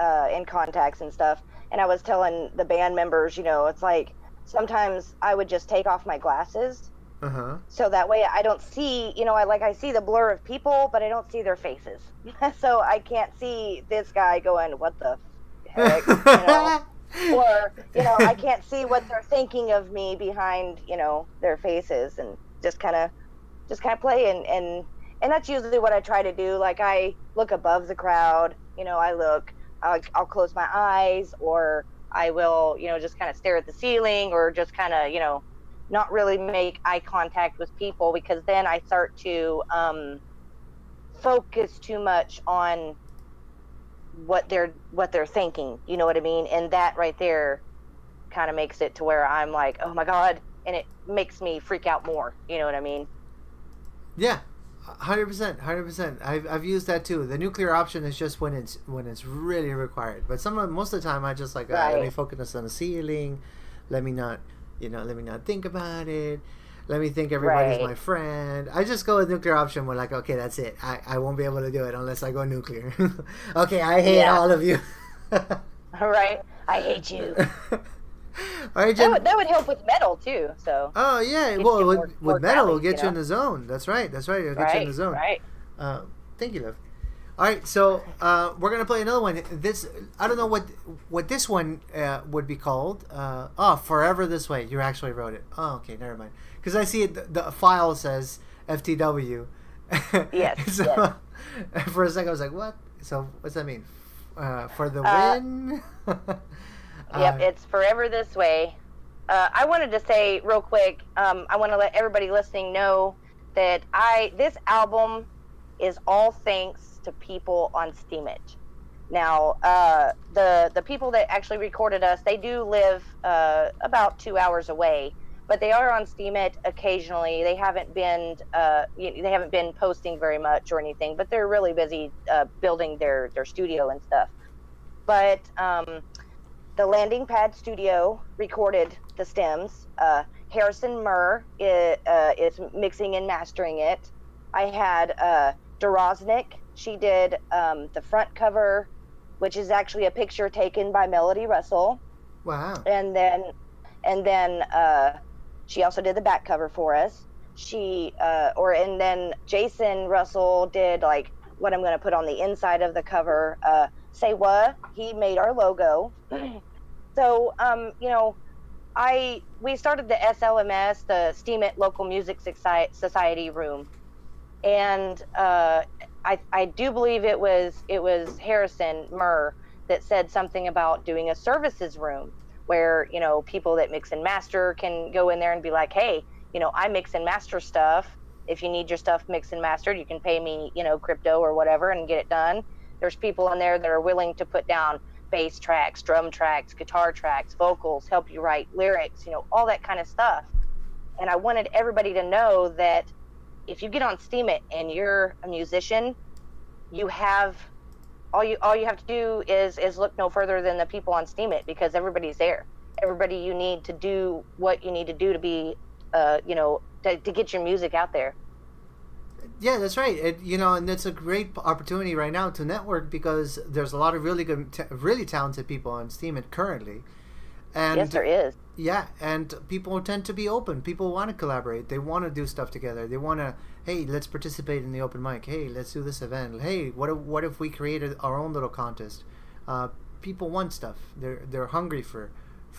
contacts and stuff, and I was telling the band members, it's like sometimes I would just take off my glasses Uh huh. so that way I don't see, I see the blur of people, but I don't see their faces. So I can't see this guy going, what the heck, or I can't see what they're thinking of me behind, their faces, and just kind of play, and that's usually what I try to do. Like, I look above the crowd, I'll close my eyes, or I will, just kind of stare at the ceiling, or just kind of, not really make eye contact with people, because then I start to focus too much on what they're thinking. You know what I mean? And that right there kind of makes it to where I'm like, oh my God, and it makes me freak out more. You know what I mean? Yeah, 100%. I've used that too. The nuclear option is just when it's really required. But most of the time, I just like let me focus on the ceiling. Let me not think about it. Let me think everybody's Right. my friend. I just go with nuclear option. We're like, okay, that's it. I won't be able to do it unless I go nuclear. Okay, I hate Yeah. all of you. All right. I hate you. All right, Jen. That would help with metal too. So Oh yeah, Gets well you with, more with metal, it'll grounded, get you you in know? the zone. That's right. It'll get you in the zone. right. Thank you, Liv. All right, so we're gonna play another one. This I don't know what this one would be called. Forever This Way. You actually wrote it. Oh, okay, never mind. Because I see it. The file says FTW. Yes, So for a second, I was like, what? So what's that mean? For the win. Yep, it's Forever This Way. I wanted to say real quick, I want to let everybody listening know that this album is all thanks to people on Steemit. Now, the people that actually recorded us, they do live about 2 hours away, but they are on Steemit occasionally. They haven't been posting very much or anything, but they're really busy building their studio and stuff. But the Landing Pad Studio recorded the stems. Harrison Murr is mixing and mastering it. I had Doroznik. She did the front cover, which is actually a picture taken by Melody Russell. Wow. And then she also did the back cover for us. And then Jason Russell did like what I'm going to put on the inside of the cover. Say what? He made our logo. So, we started the SLMS, the Steemit Local Music Society room, and I do believe it was Harrison Murr that said something about doing a services room where people that mix and master can go in there and be like, hey, I mix and master stuff. If you need your stuff mixed and mastered, you can pay me crypto or whatever and get it done. There's people in there that are willing to put down bass tracks, drum tracks, guitar tracks, vocals, help you write lyrics, all that kind of stuff. And I wanted everybody to know that if you get on Steemit and you're a musician, you have all you have to do is look no further than the people on Steemit, because everybody's there. Everybody you need to do what you need to do to be to get your music out there. Yeah, that's right. And it's a great opportunity right now to network, because there's a lot of really good, really talented people on Steemit currently. And Yes, there is. yeah, and people tend to be open. People want to collaborate. They want to do stuff together. They want to, hey, let's participate in the open mic. Hey, let's do this event. Hey, what if we created our own little contest? People want stuff. They're hungry for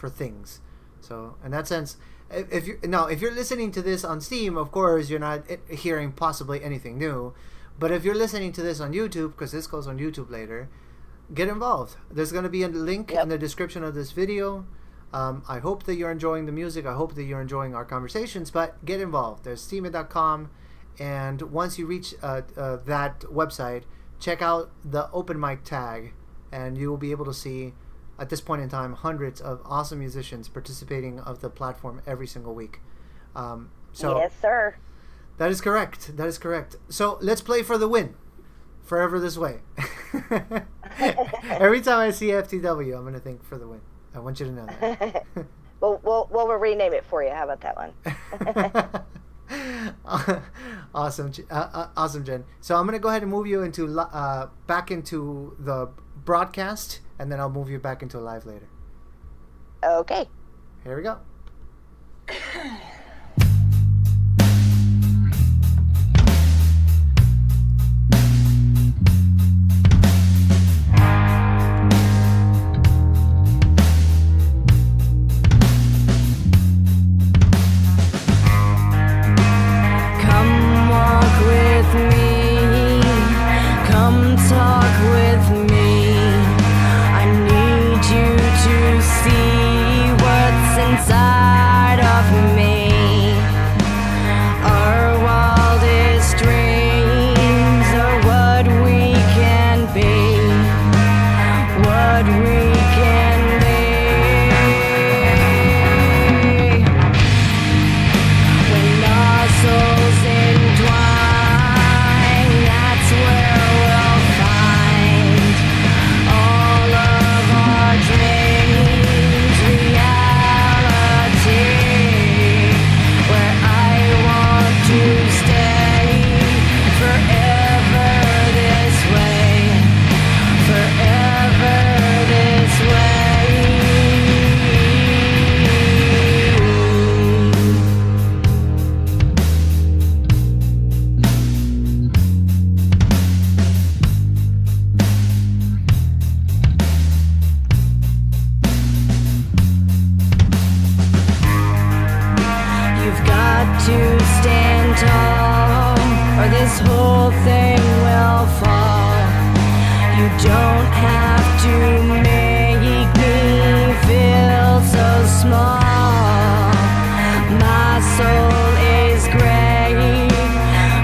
things. So in that sense, if you're listening to this on Steam, of course you're not hearing possibly anything new. But if you're listening to this on YouTube, because this goes on YouTube later, get involved. There's going to be a link in the description of this video. I hope that you're enjoying the music. I hope that you're enjoying our conversations. But get involved. There's steemit.com, and once you reach that website, check out the open mic tag, and you will be able to see, at this point in time, hundreds of awesome musicians participating of the platform every single week. So yes, sir. That is correct. That is correct. So let's play for the win. Forever this way. Every time I see FTW, I'm going to think for the win. I want you to know that. We'll rename it for you. How about that one? Awesome, awesome, Jen. So I'm going to go ahead and move you into back into the broadcast, and then I'll move you back into live later. Okay. Here we go. Come walk with me, come talk with me. I need you to see what's inside of me. Our wildest dreams are what we can be, what we can be. When our souls entwine, that's where we'll find all of our dreams reality. Where I want to stay forever this way, forever this way. You've got to stand tall, or this whole thing will fall. You don't have to make me feel so small. My soul is great.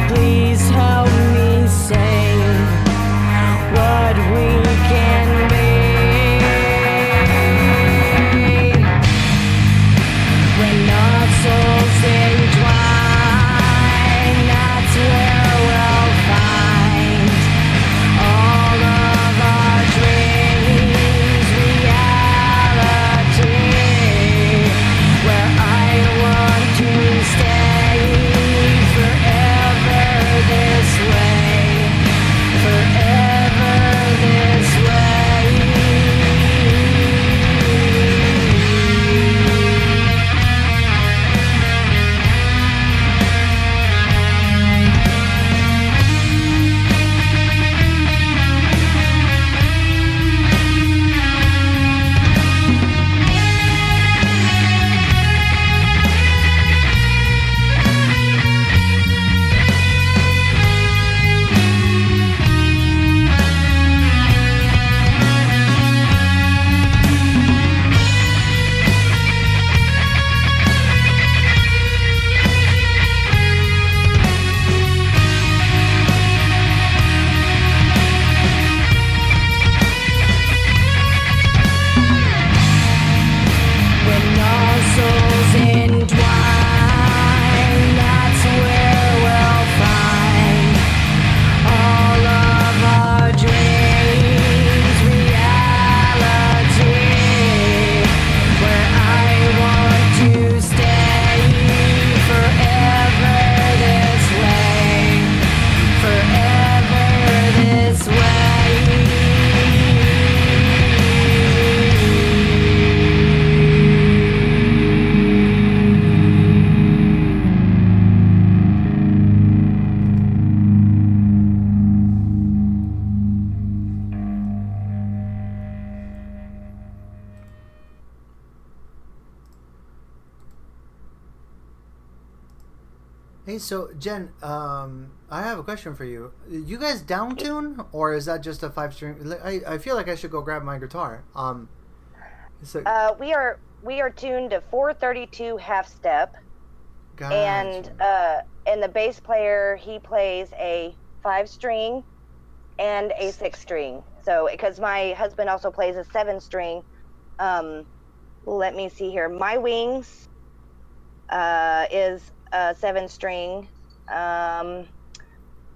Please help me sing what we can be. When our souls entwine, that's where we'll find all of our dreams reality. Where I want to stay forever this way, forever this way. When our souls entwine, that's where we'll find all of our dreams reality. Where I want to stay forever this way, forever this way. Hey, so Jen, I have a question for you. You guys down tune, or is that just a 5-string? I feel like I should go grab my guitar. So We are tuned to 432 half step, gotcha. and the bass player, he plays a 5-string and a 6-string. So, because my husband also plays a 7-string. Let me see here. My Wings is a 7-string.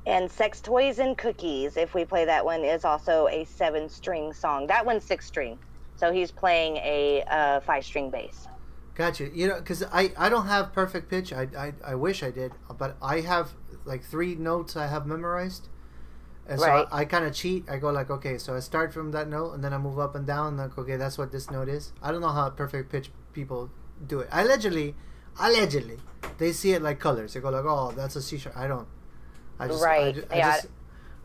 And Sex Toys and Cookies, if we play that one, is also a 7-string song. That one's 6-string. So he's playing a 5-string bass. Gotcha. You know, because I don't have perfect pitch. I wish I did, but I have like 3 notes I have memorized, and so Right. I kind of cheat. I go like, okay, so I start from that note, and then I move up and down. Like, okay, that's what this note is. I don't know how perfect pitch people do it. Allegedly, they see it like colors. They go like, oh, that's a C sharp. I don't. Right.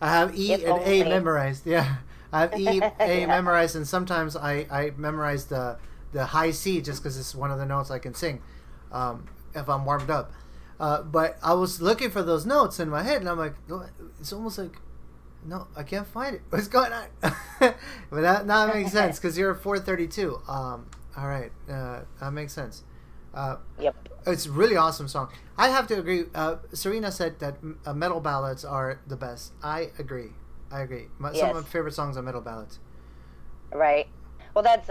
I have E If and A only. memorized. Yeah, I have E, A memorized, and sometimes I memorize the high C just because it's one of the notes I can sing if I'm warmed up. But I was looking for those notes in my head, and I'm like, no, it's almost like, no, I can't find it. What's going on? But that now makes sense because you're 432. All right, that makes sense. Yep. It's a really awesome song. I have to agree. Serena said that metal ballads are the best. I agree. Some of Yes. my favorite songs are metal ballads. Right. Well, that's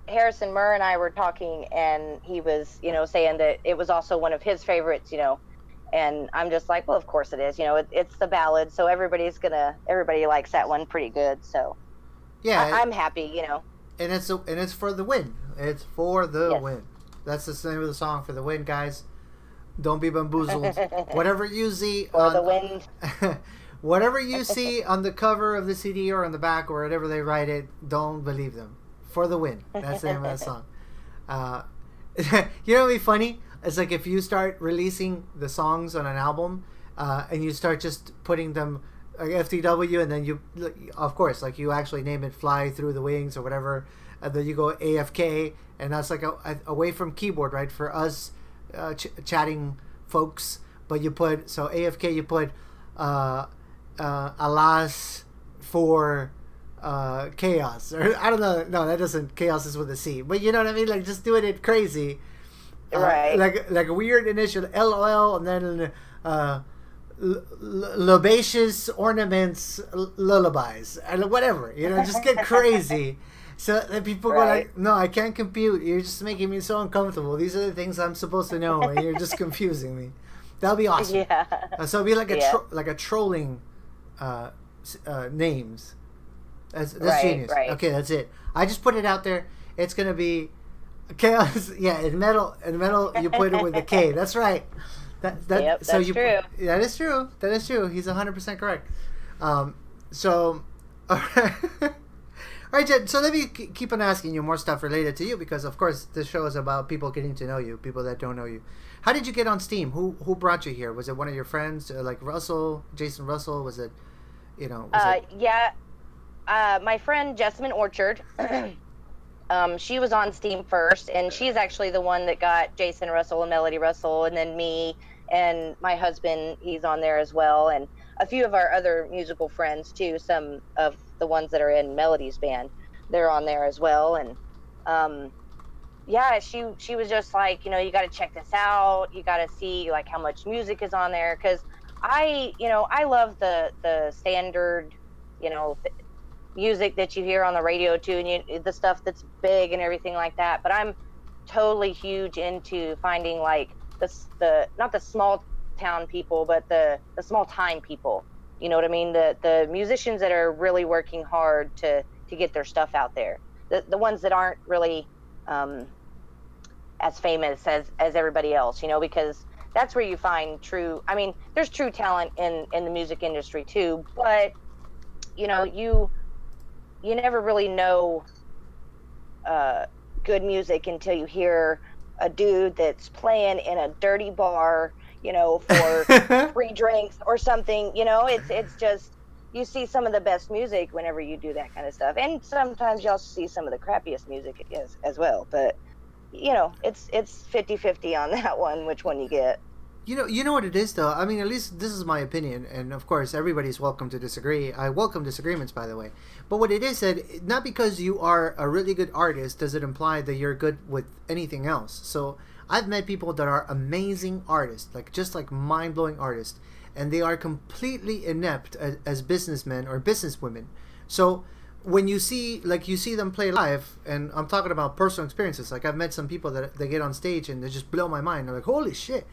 Harrison Murr and I were talking, and he was, saying that it was also one of his favorites, and I'm just like, well, of course it is. It's the ballad, so everybody likes that one pretty good. So Yeah, I'm happy, and it's for the win. It's for the Yes. win. That's the name of the song, for the win, guys. Don't be bamboozled. Whatever you see For on the wind. whatever you see on the cover of the CD or on the back or whatever they write it, don't believe them. For the win. That's the name of that song. You know what'd be funny? It's like if you start releasing the songs on an album, and you start just putting them like FTW, and then you, of course, like you actually name it "Fly Through the Wings" or whatever, and then you go AFK, and that's like away from keyboard, right? For us chatting folks, but you put AFK, you put alas for chaos, or I don't know. No, that doesn't. Chaos is with a C, but you know what I mean. Like just doing it crazy, Right. Like a weird initial LOL, and then lobacious ornaments, lullabies, and whatever. Just get crazy. So then people go Right. like, "No, I can't compute. You're just making me so uncomfortable. These are the things I'm supposed to know, and you're just confusing me." That'll be awesome. Yeah. So it'll be like Yeah. like a trolling names. That's Right, genius. right. Okay, that's it. I just put it out there. It's gonna be chaos. Yeah, in metal, you put it with a K. That's right. Yep, so that's true. That is true. That is true. He's 100% correct. So, all right, Jed. So let me keep on asking you more stuff related to you, because of course this show is about people getting to know you, people that don't know you. How did you get on Steam? Who brought you here? Was it one of your friends, like Jason Russell? Was it, Yeah. My friend Jessamine Orchard, she was on Steam first, and she's actually the one that got Jason Russell and Melody Russell, and then me and my husband, he's on there as well, and a few of our other musical friends too. Some of the ones that are in Melody's band, they're on there as well. And yeah, she was just like, you got to check this out. You got to see like how much music is on there, because I love the standard, music that you hear on the radio too, and the stuff that's big and everything like that. But I'm totally huge into finding like the not the small town people, but the small time people. You know what I mean? The musicians that are really working hard to get their stuff out there. The ones that aren't really as famous as everybody else, because that's where you find true. I mean, there's true talent in the music industry too, but you never really know good music until you hear a dude that's playing in a dirty bar, for free drinks or something. It's just, you see some of the best music whenever you do that kind of stuff, and sometimes you also see some of the crappiest music as well. But it's 50-50 on that one, which one you get. You know what it is, though? I mean, at least this is my opinion, and of course, everybody's welcome to disagree. I welcome disagreements, by the way. But what it is that, not because you are a really good artist does it imply that you're good with anything else. So, I've met people that are amazing artists, just mind-blowing artists, and they are completely inept as businessmen or businesswomen. So when you see them play live, and I'm talking about personal experiences. Like I've met some people that they get on stage and they just blow my mind. They're like, holy shit.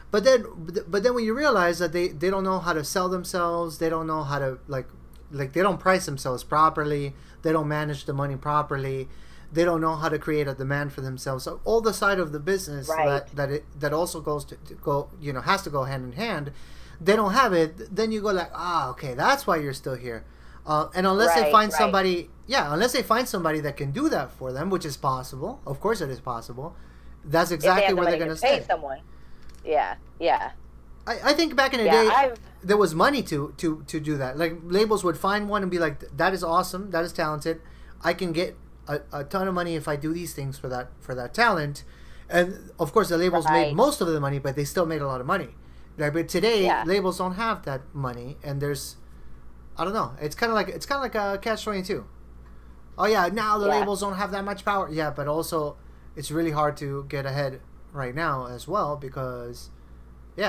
But then when you realize that they don't know how to sell themselves, they don't know how to like they don't price themselves properly, they don't manage the money properly, they don't know how to create a demand for themselves. So all the side of the business that also goes to go, you know, has to go hand in hand. They don't have it. Then you go like, okay, that's why you're still here. And unless they find somebody, unless they find somebody that can do that for them, which is possible. Of course, it is possible. That's exactly where they're going to stay. Pay someone. Yeah. I think back in the day, there was money to do that. Like labels would find one and be like, "That is awesome. That is talented. I can get a ton of money if I do these things for that talent." And of course, the labels made most of the money, but they still made a lot of money. Like, but today, labels don't have that money, and there's, I don't know. It's kind of like a catch-22. Oh yeah, now the labels don't have that much power. Yeah, but also, it's really hard to get ahead right now as well because,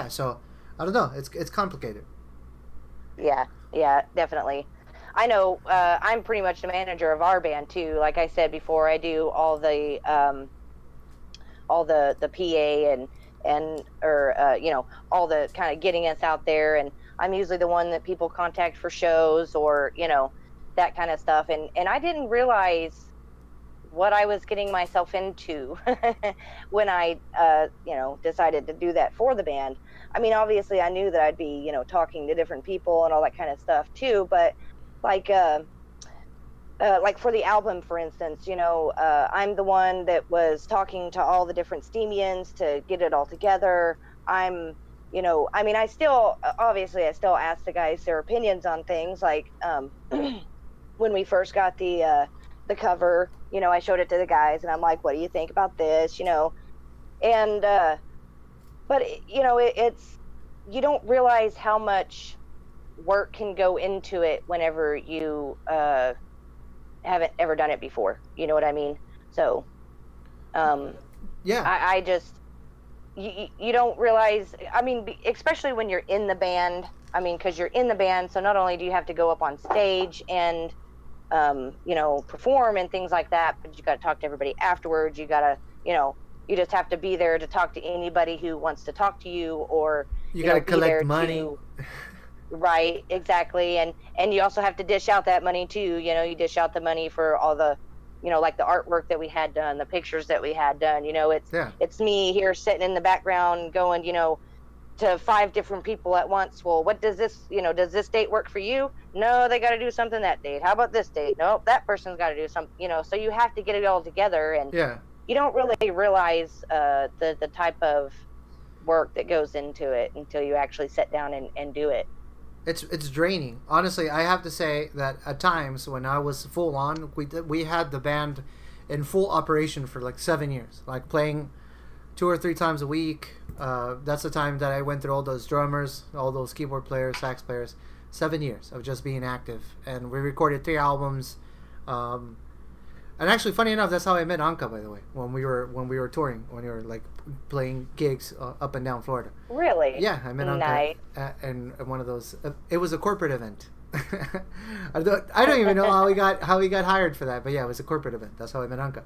so I don't know. It's complicated. Yeah, definitely. I know. I'm pretty much the manager of our band too. Like I said before, I do all the PA and all the kind of getting us out there, and I'm usually the one that people contact for shows or that kind of stuff. And I didn't realize what I was getting myself into when I decided to do that for the band. I mean, obviously I knew that I'd be talking to different people and all that kind of stuff too, but like for the album, for instance, I'm the one that was talking to all the different Steamians to get it all together. I still ask the guys their opinions on things. Like when we first got the cover, I showed it to the guys and I'm like, what do you think about this? And but it's, you don't realize how much work can go into it whenever you haven't ever done it before. You know what I mean? So I just you don't realize, I mean, especially when you're in the band, I mean, because you're in the band, so not only do you have to go up on stage and perform and things like that, but you got to talk to everybody afterwards. You got to you just have to be there to talk to anybody who wants to talk to you, or you got to collect money. Right, exactly. And you also have to dish out that money too. You dish out the money for all the, like the artwork that we had done, the pictures that we had done. It's me here sitting in the background going, to 5 different people at once. Well, what does this, does this date work for you? No, they got to do something that date. How about this date? Nope, that person's got to do something, so you have to get it all together. And you don't really realize the type of work that goes into it until you actually sit down and do it. It's draining. Honestly, I have to say that at times when I was full on, we had the band in full operation for like 7 years, like playing 2 or 3 times a week. That's the time that I went through all those drummers, all those keyboard players, sax players. 7 years of just being active, and we recorded 3 albums. And actually, funny enough, that's how I met Anka, by the way, when we were touring, when we were like playing gigs up and down Florida. Really? Yeah, I met Anka in one of those. It was a corporate event. I don't even know how he got hired for that, but yeah, it was a corporate event. That's how I met Anka.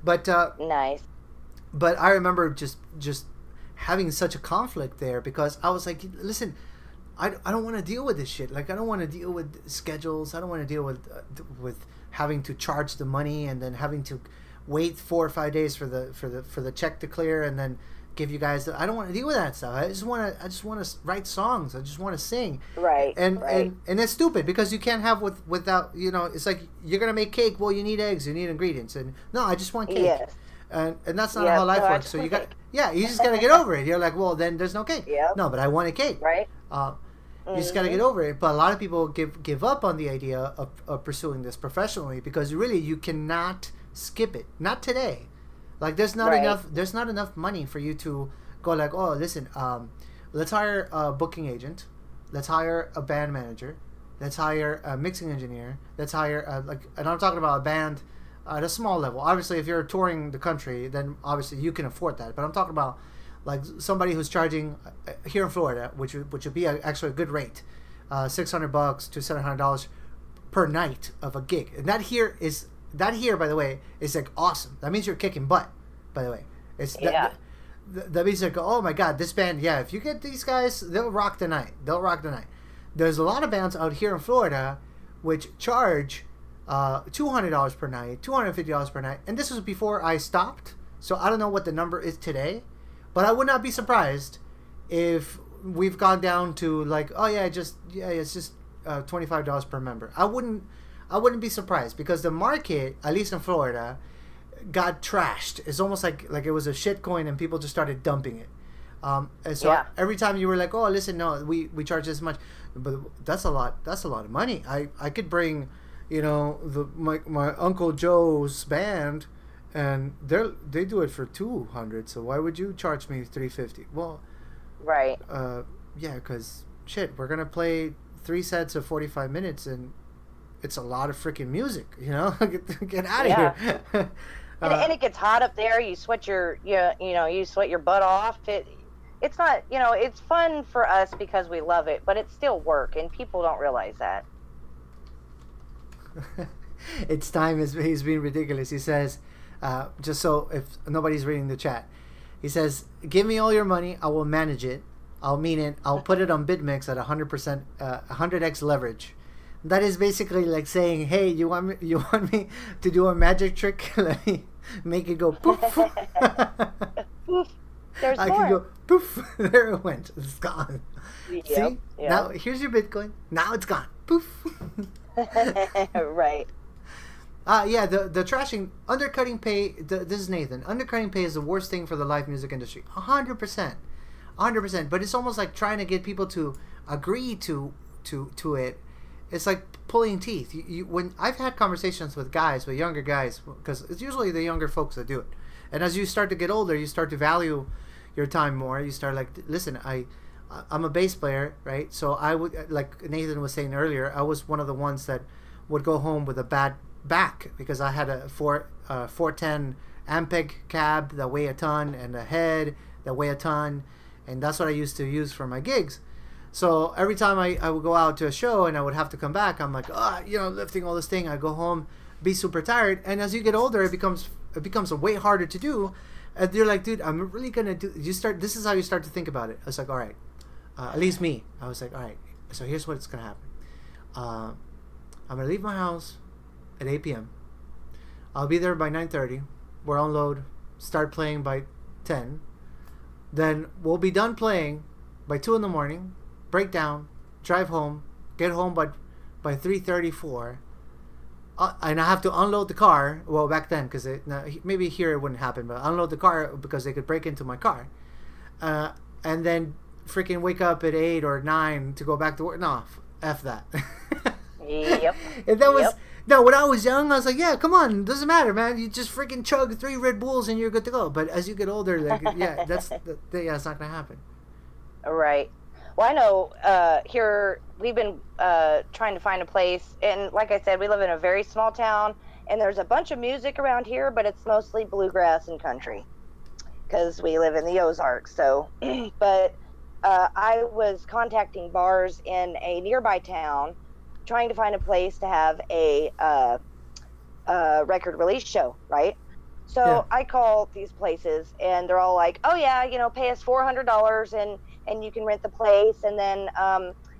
But nice. But I remember just having such a conflict there because I was like, listen, I don't want to deal with this shit. Like, I don't want to deal with schedules. I don't want to deal with having to charge the money and then having to wait 4 or 5 days for the check to clear and then give you guys. I don't want to deal with that stuff. I just want to write songs. I just want to sing. Right. And it's stupid because you can't have without. It's like you're gonna make cake. Well, you need eggs. You need ingredients. And no, I just want cake. Yes. And that's not how life works. So you just gotta get over it. You're like, well, then there's no cake. Yep. No, but I want a cake. Right. You just got to get over it. But a lot of people give up on the idea of pursuing this professionally because really you cannot skip it. Not today. Like there's not enough money for you to go like, oh, listen, let's hire a booking agent, let's hire a band manager, let's hire a mixing engineer, let's hire and I'm talking about a band at a small level. Obviously, if you're touring the country, then obviously you can afford that. But I'm talking about like somebody who's charging here in Florida, which would be actually a good rate, $600 to $700 per night of a gig, and that here, by the way, is like awesome. That means you're kicking butt. By the way, it's that means like, oh my god, this band, yeah, if you get these guys, they'll rock the night. There's a lot of bands out here in Florida which charge $200 per night, $250 per night, and this was before I stopped, so I don't know what the number is today, but I would not be surprised if we've gone down to like, oh yeah, it's just $25 per member. I wouldn't be surprised, because the market, at least in Florida, got trashed. It's almost like it was a shit coin and people just started dumping it. And so every time you were like, oh, listen, no, we charge this much, but that's a lot of money. I could bring, my Uncle Joe's band, and they do it for $200, so why would you charge me $350? Well, right. Yeah, because shit, we're gonna play 3 sets of 45 minutes, and it's a lot of freaking music, get out of here. And it gets hot up there. You sweat your butt off. It's not, it's fun for us because we love it, but it's still work, and people don't realize that. It's time. He's being ridiculous. He says, just so if nobody's reading the chat, he says, give me all your money, I will manage it. I'll mean it. I'll put it on BitMix at 100%, 100x leverage. That is basically like saying, hey, you want me to do a magic trick? Let me make it go poof. Poof. There's I more. can go poof. There it went. It's gone. Yep, See? yep. Now here's your Bitcoin. Now it's gone. Poof. Right. Yeah, the trashing, undercutting pay, this is Nathan. Undercutting pay is the worst thing for the live music industry. 100%. 100%. But it's almost like trying to get people to agree to it. It's like pulling teeth. When I've had conversations with younger guys, because it's usually the younger folks that do it. And as you start to get older, you start to value your time more. You start like, listen, I'm a bass player, right? So I would, like Nathan was saying earlier, I was one of the ones that would go home with a bad back because I had a 410 Ampeg cab that weighed a ton and a head that weighed a ton, and that's what I used to use for my gigs. So every time I would go out to a show and I would have to come back, I'm like, lifting all this thing. I go home, be super tired, and as you get older, it becomes way harder to do. And you're like, dude, I'm really gonna do. This is how you start to think about it. I was like, all right, at least me. I was like, all right. So here's what's gonna happen. I'm gonna leave my house at 8 p.m. I'll be there by 9:30. We'll unload, start playing by 10. Then we'll be done playing by 2 in the morning. Break down, drive home, get home by 3:34, and I have to unload the car. Well, back then, because maybe here it wouldn't happen, but unload the car because they could break into my car, and then freaking wake up at 8 or 9 to go back to work. No, f that. Yep. And that was when I was young. I was like, yeah, come on, doesn't matter, man. You just freaking chug 3 Red Bulls and you're good to go. But as you get older, like, yeah, that's not gonna happen. Right. Well, I know here we've been trying to find a place, and like I said, we live in a very small town, and there's a bunch of music around here, but it's mostly bluegrass and country because we live in the Ozarks. So, but I was contacting bars in a nearby town, trying to find a place to have a record release show, right? So yeah. I call these places, and they're all like, "Oh yeah, pay us $400 and you can rent the place, and then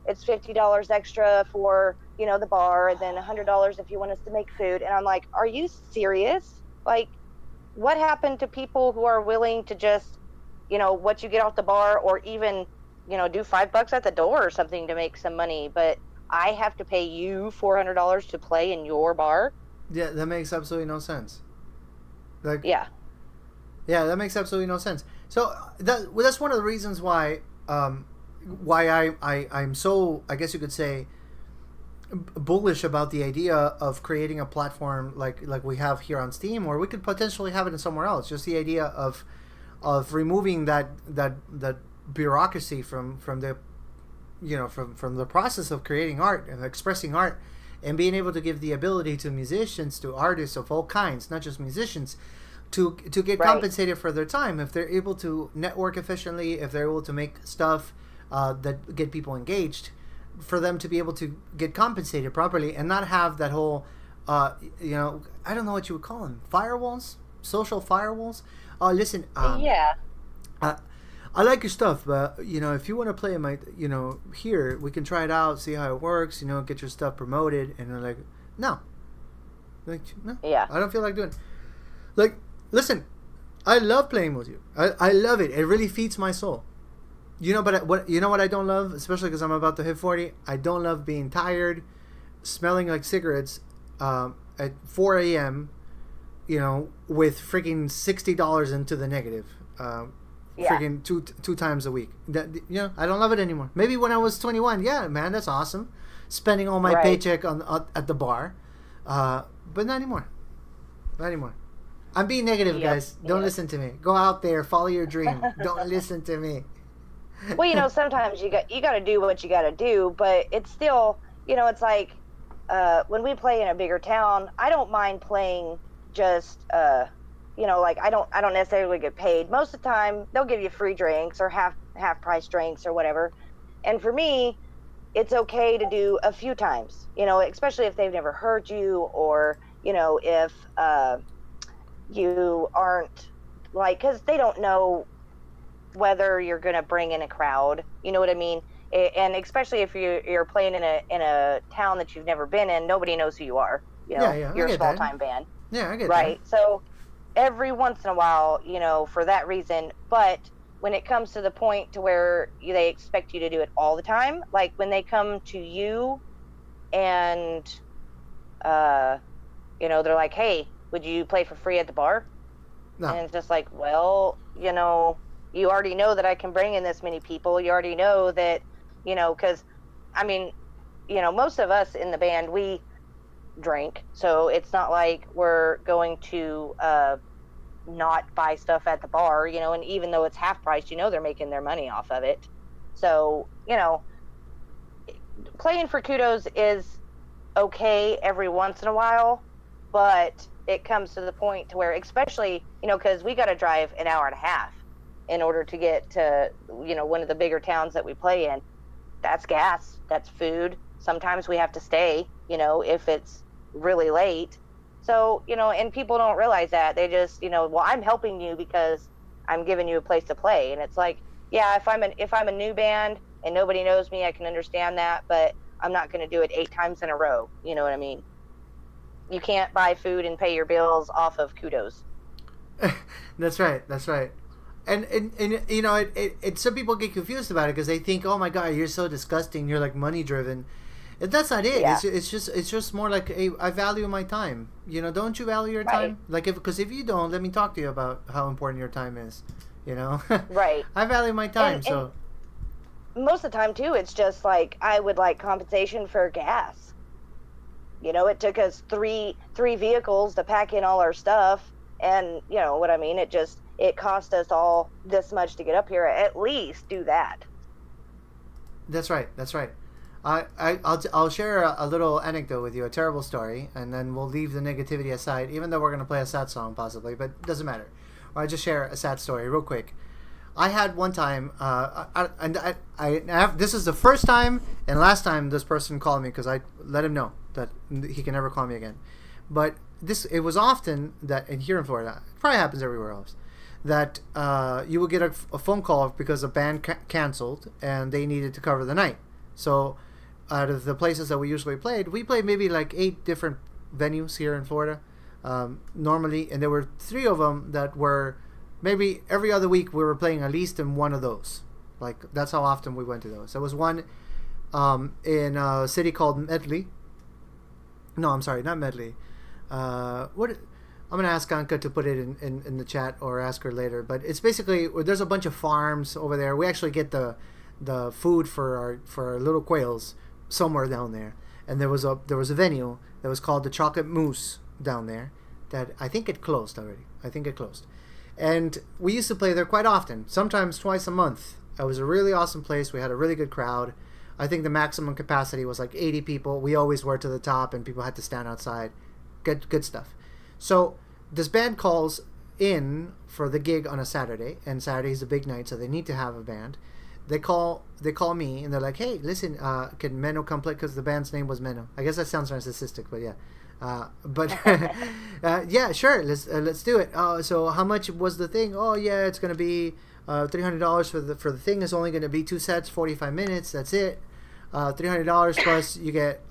it's $50 extra for the bar, and then $100 if you want us to make food." And I'm like, "Are you serious? Like, what happened to people who are willing to just, what you get off the bar, or even do $5 at the door or something to make some money? But I have to pay you $400 to play in your bar?" Yeah, that makes absolutely no sense. Like, yeah, that makes absolutely no sense. So that's one of the reasons why I'm so, I guess you could say, bullish about the idea of creating a platform like we have here on Steam, or we could potentially have it in somewhere else. Just the idea of removing that bureaucracy from the from the process of creating art and expressing art, and being able to give the ability to musicians, to artists of all kinds, not just musicians, to get compensated for their time if they're able to network efficiently, if they're able to make stuff that get people engaged. for them to be able to get compensated properly and not have that whole, you know, I don't know what you would call them, firewalls, social firewalls. Listen, Yeah. I like your stuff, but you know, if you want to play in my, you know, here we can try it out, see how it works, you know, get your stuff promoted, and they're like, no, no, Yeah. I don't feel like doing it. Like, listen, I love playing with you. I love it. It really feeds my soul. You know, but what you know what I don't love, especially because I'm about to hit 40. I don't love being tired, smelling like cigarettes at 4 a.m. You know, with freaking $60 into the negative. Yeah. Freaking two times a week. That, you know, I don't love it anymore. Maybe when I was 21, yeah, man, that's awesome. Spending all my Right. paycheck on at the bar, but not anymore. Not anymore. I'm being negative, Yep. guys. Don't Yep. listen to me. Go out there, follow your dream. Don't listen to me. Well, you know, sometimes you got to do what you got to do, but it's still, you know, it's like when we play in a bigger town, I don't mind playing just you know, like I don't necessarily get paid. Most of the time they'll give you free drinks or half price drinks or whatever. And for me, it's okay to do a few times, you know, especially if they've never heard you, or, you know, if you aren't, like, because they don't know whether you're going to bring in a crowd, you know what I mean? And especially if you're playing in a town that you've never been in, nobody knows who you are. You know, Yeah, I you're a get small that. time band, Yeah, I get right? So every once in a while, you know, for that reason. But when it comes to the point to where they expect you to do it all the time, like when they come to you and you know, they're like, hey, would you play for free at the bar? No. And it's just like, well, you know, you already know that I can bring in this many people. You already know that, you know, because, I mean, you know, most of us in the band, we drink. So it's not like we're going to not buy stuff at the bar, you know, and even though it's half price, you know, they're making their money off of it. So, you know, playing for kudos is okay every once in a while, but it comes to the point to where, especially, you know, because we got to drive an hour and a half in order to get to, you know, one of the bigger towns that we play in. That's gas, that's food. Sometimes we have to stay, you know, if it's really late. So, you know, and people don't realize that. They just, you know, well, I'm helping you because I'm giving you a place to play. And it's like, yeah, if I'm a new band and nobody knows me, I can understand that, but I'm not going to do it 8 times in a row. You know what I mean? You can't buy food and pay your bills off of kudos. That's right. That's right. And you know, it some people get confused about it because they think, oh my God, you're so disgusting. You're like money driven. That's not it. Yeah. It's just more like, hey, I value my time. You know, don't you value your time? Like, because if you don't, let me talk to you about how important your time is. You know, Right. I value my time. And so most of the time too, it's just like, I would like compensation for gas. You know, it took us three vehicles to pack in all our stuff, and you know what I mean. It cost us all this much to get up here. At least do that. that's right. That's right. I'll share a little anecdote with you, a terrible story, and then we'll leave the negativity aside. Even though we're gonna play a sad song possibly, but it doesn't matter. Or I just share a sad story real quick. I had one time, this is the first time and last time this person called me because I let him know that he can never call me again. But it was often that, and here in Florida, it probably happens everywhere else, that you would get a phone call because a band canceled and they needed to cover the night. So out of the places that we usually played, we played maybe like 8 different venues here in Florida normally, and there were 3 of them that were maybe every other week we were playing at least in one of those. Like, that's how often we went to those. There was one in a city called Medley. No, I'm sorry, not Medley. I'm gonna ask Anka to put it in the chat or ask her later. But it's basically, there's a bunch of farms over there. We actually get the food for our little quails somewhere down there. And there was a venue that was called the Chocolate Moose down there that I think it closed already. And we used to play there quite often, sometimes twice a month. It was a really awesome place. We had a really good crowd. I think the maximum capacity was like 80 people. We always were to the top, and people had to stand outside. Good stuff. So this band calls in for the gig on a Saturday, and Saturday is a big night, so they need to have a band. they call me and they're like, hey, listen, can Menno come play? Because the band's name was Menno. I guess that sounds narcissistic, but yeah. But yeah, sure, let's do it. So how much was the thing? Oh yeah, it's gonna be $300 for the thing. Is only gonna be 2 sets, 45 minutes. That's it. $300 plus you get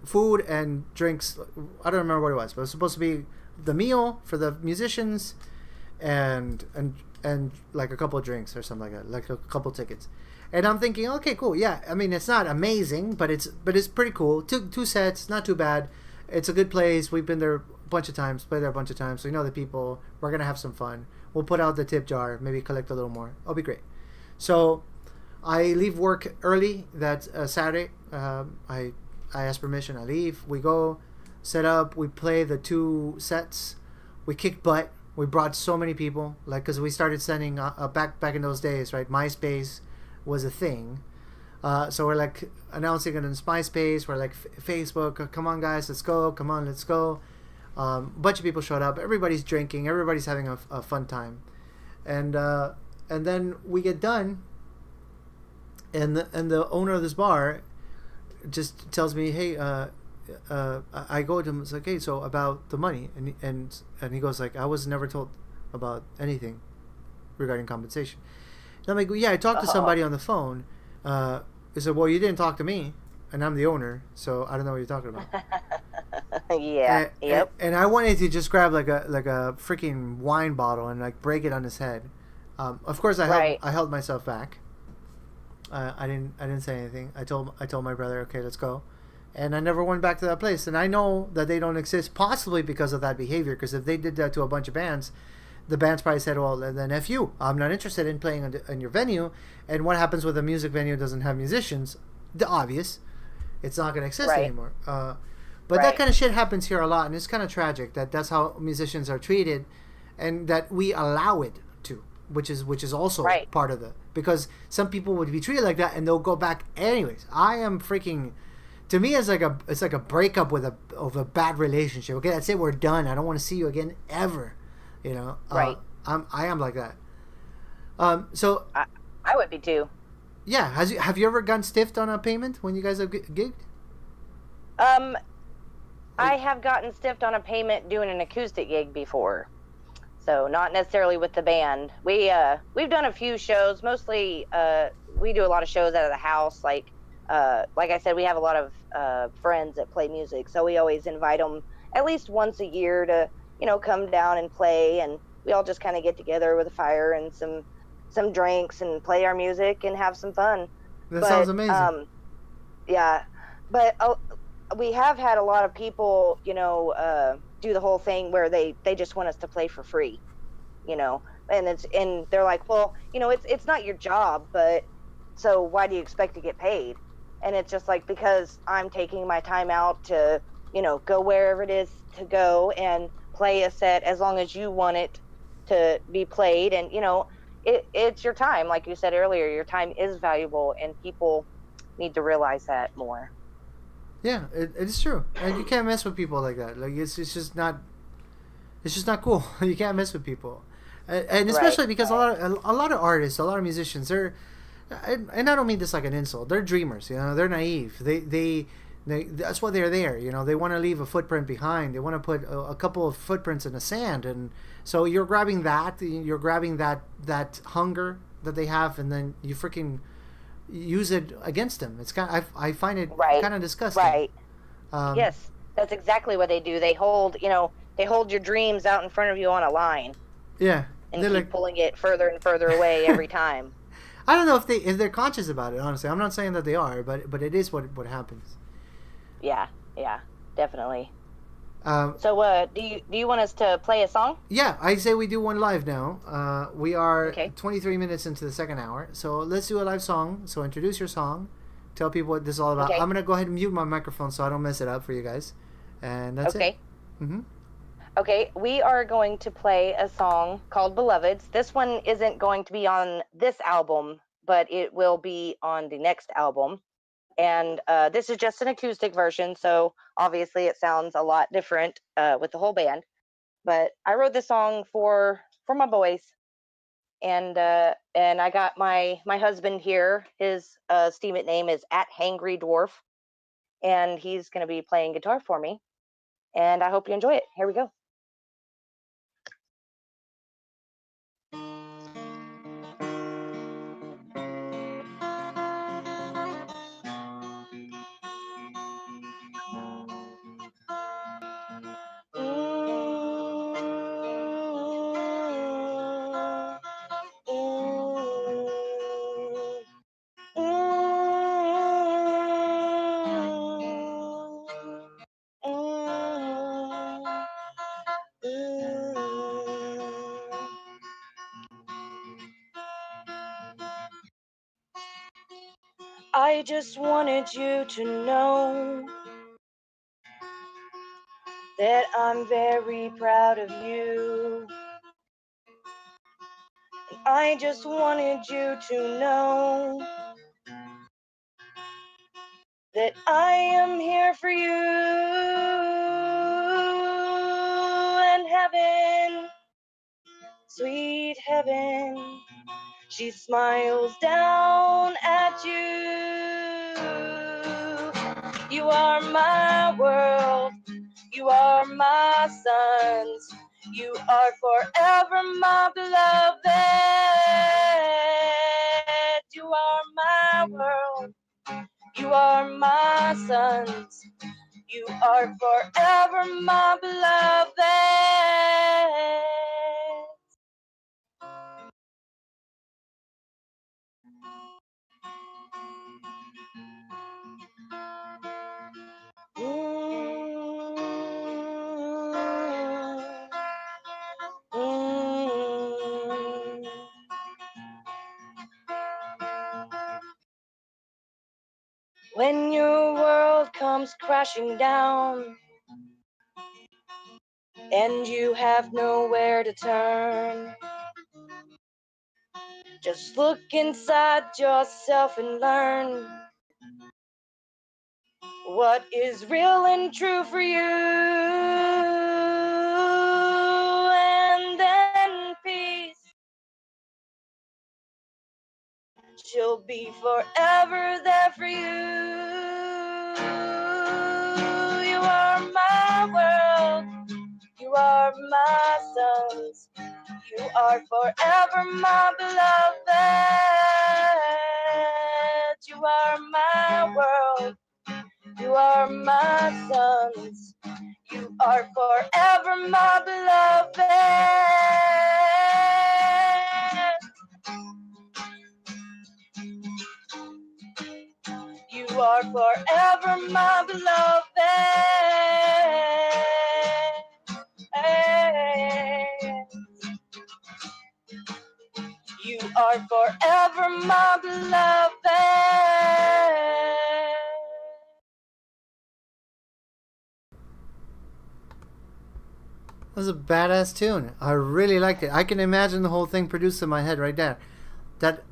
food and drinks. I don't remember what it was, but it was supposed to be the meal for the musicians and like a couple of drinks or something like that, like a couple tickets. And I'm thinking, okay, cool, yeah. I mean, it's not amazing, but it's pretty cool. Two sets, not too bad. It's a good place. We've been there a bunch of times, played there a bunch of times, so we know the people. We're gonna have some fun. We'll put out the tip jar, maybe collect a little more. It'll be great. So I leave work early that Saturday. I ask permission. I leave. We go, set up. We play the 2 sets. We kick butt. We brought so many people, like, because we started sending back in those days, right? MySpace was a thing. So we're like announcing it on MySpace. We're like Facebook. Come on, guys, let's go. Come on, let's go. Bunch of people showed up. Everybody's drinking. Everybody's having a fun time, and then we get done, and the owner of this bar just tells me, hey, I go to him. It's like, hey, so about the money, and he goes like, I was never told about anything regarding compensation. And I'm like, well, yeah, I talked to somebody on the phone. He said, well, you didn't talk to me, and I'm the owner, so I don't know what you're talking about. Yeah. Yep. And I wanted to just grab like a freaking wine bottle and like break it on his head. Of course, I held myself back. I didn't say anything. I told my brother, okay, let's go. And I never went back to that place. And I know that they don't exist, possibly because of that behavior. Because if they did that to a bunch of bands, the bands probably said, well, then F you. I'm not interested in playing in your venue. And what happens with a music venue that doesn't have musicians? The obvious. It's not going to exist anymore. But that kind of shit happens here a lot. And it's kind of tragic that that's how musicians are treated. And that we allow it to. Which is also part of the... Because some people would be treated like that and they'll go back anyways. I am freaking... To me, it's like a breakup of a bad relationship. Okay, that's it. We're done. I don't want to see you again ever. You know, I am like that. So I would be too. Yeah, have you ever gotten stiffed on a payment when you guys have gigged? I have gotten stiffed on a payment doing an acoustic gig before, so not necessarily with the band. We've done a few shows. Mostly, we do a lot of shows out of the house, like I said, we have a lot of friends that play music, so we always invite them at least once a year to, come down and play, and we all just kind of get together with a fire and some drinks and play our music and have some fun. That sounds amazing. Yeah, but we have had a lot of people, do the whole thing where they just want us to play for free, and they're like, well, it's not your job, but so why do you expect to get paid? And it's just like, because I'm taking my time out to, go wherever it is to go and play a set as long as you want it to be played. And, it's your time. Like you said earlier, your time is valuable and people need to realize that more. Yeah, it's true. And you can't mess with people like that. Like, it's just not cool. You can't mess with people. And especially because a lot of artists, a lot of musicians, they're... And I don't mean this like an insult. They're dreamers, they're naive. They that's why they're there. They want to leave a footprint behind. They want to put a couple of footprints in the sand, and so you're grabbing that hunger that they have, and then you freaking use it against them. It's I find it kind of disgusting. Right. Yes, that's exactly what they do. They hold your dreams out in front of you on a line. Yeah. And keep pulling it further and further away every time. I don't know if they're conscious about it. Honestly, I'm not saying that they are, but it is what happens. Yeah, definitely. So, do you want us to play a song? Yeah, I say we do one live now. We are 23 minutes into the second hour, so let's do a live song. So introduce your song, tell people what this is all about. Okay. I'm gonna go ahead and mute my microphone so I don't mess it up for you guys, and that's it. Mm-hmm. Okay, we are going to play a song called Beloveds. This one isn't going to be on this album, but it will be on the next album. And this is just an acoustic version, so obviously it sounds a lot different with the whole band. But I wrote this song for my boys. and I got my husband here. His Steemit name is at Hangry Dwarf, and he's going to be playing guitar for me. And I hope you enjoy it. Here we go. I just wanted you to know that I'm very proud of you. I just wanted you to know that I am here for you. And heaven, sweet heaven, she smiles down at you. You are my world, you are my sons, you are forever my beloved. You are my world, you are my sons, you are forever my beloved. When your world comes crashing down and you have nowhere to turn, just look inside yourself and learn what is real and true for you. And then peace, she'll be forever there for you. You are my world, you are my sons, you are forever my beloved. You are my world, you are my sons, you are forever my beloved. You are forever my beloved. You are forever my beloved. That was a badass tune. I really liked it. I can imagine the whole thing produced in my head right there. That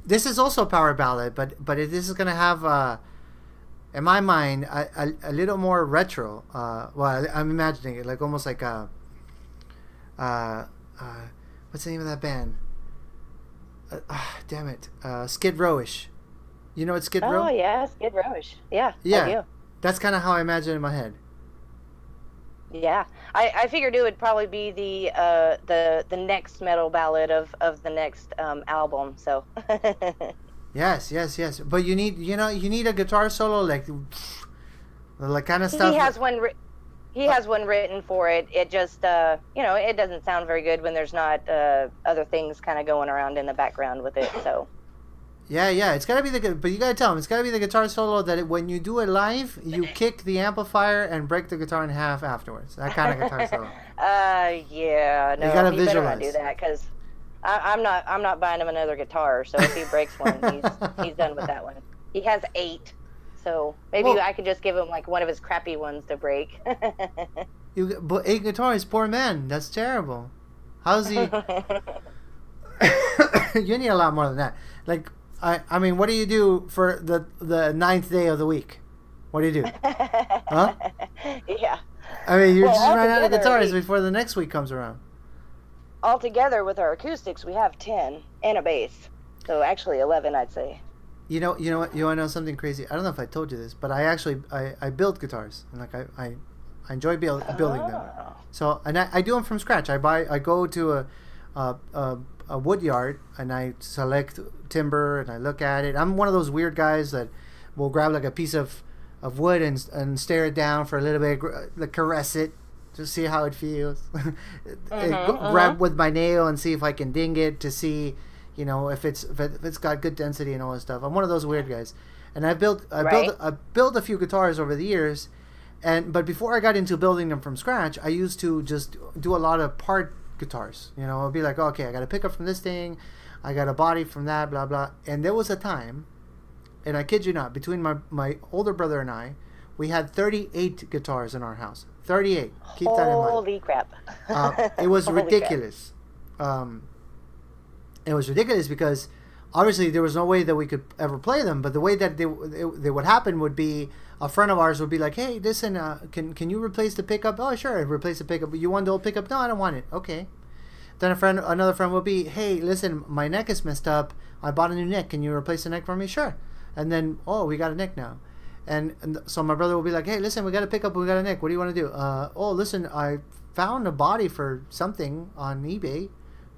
this is also a power ballad, but this is gonna have in my mind a little more retro. Well, I'm imagining it like almost like a what's the name of that band? Damn it, Skid Rowish. You know what Skid Row? Oh yeah, Skid Rowish. Yeah, yeah. I do. That's kind of how I imagine it in my head. Yeah, I figured it would probably be the next metal ballad of the next album. So. Yes. But you need a guitar solo like kind of stuff. He has one. He has one written for it. It just it doesn't sound very good when there's not other things kind of going around in the background with it. So. Yeah, it's gotta be but you gotta tell him it's gotta be the guitar solo that when you do it live, you kick the amplifier and break the guitar in half afterwards. That kind of guitar solo. Yeah, no, you gotta better visualize. not do that because I'm not buying him another guitar. So if he breaks one, he's done with that one. He has 8, so maybe I could just give him like one of his crappy ones to break. But 8 guitars, poor man. That's terrible. How's he? You need a lot more than that. Like. I mean, what do you do for the 9th day of the week? What do you do? Huh? Yeah. I mean, you're just running out of guitars before the next week comes around. altogether with our acoustics, we have 10 and a bass. So actually 11, I'd say. You know what? You want to know something crazy? I don't know if I told you this, but I actually I build guitars, and like I enjoy building them. So and I do them from scratch. I go to a wood yard and I select timber and I look at it. I'm one of those weird guys that will grab like a piece of wood and stare it down for a little bit, like caress it to see how it feels. Grab with my nail and see if I can ding it to see, you know, if it's got good density and all this stuff. I'm one of those weird guys, and I built a few guitars over the years, but before I got into building them from scratch, I used to just do a lot of part guitars. You know, I'll be like, okay, I got a pickup from this thing, I got a body from that, blah blah. And there was a time, and I kid you not, between my older brother and I, we had 38 guitars in our house. 38. Keep that in mind. Holy crap! It was ridiculous. It was ridiculous because obviously there was no way that we could ever play them. But the way that they would happen would be a friend of ours would be like, "Hey, listen, can you replace the pickup?" "Oh, sure, I'd replace the pickup." "You want the old pickup?" "No, I don't want it." "Okay." Then another friend would be, "Hey, listen, my neck is messed up. I bought a new neck. Can you replace the neck for me?" "Sure." And then, "Oh, we got a neck now." And so my brother will be like, "Hey, listen, we got a pickup, we got a neck. What do you want to do?" "Oh, listen, I found a body for something on eBay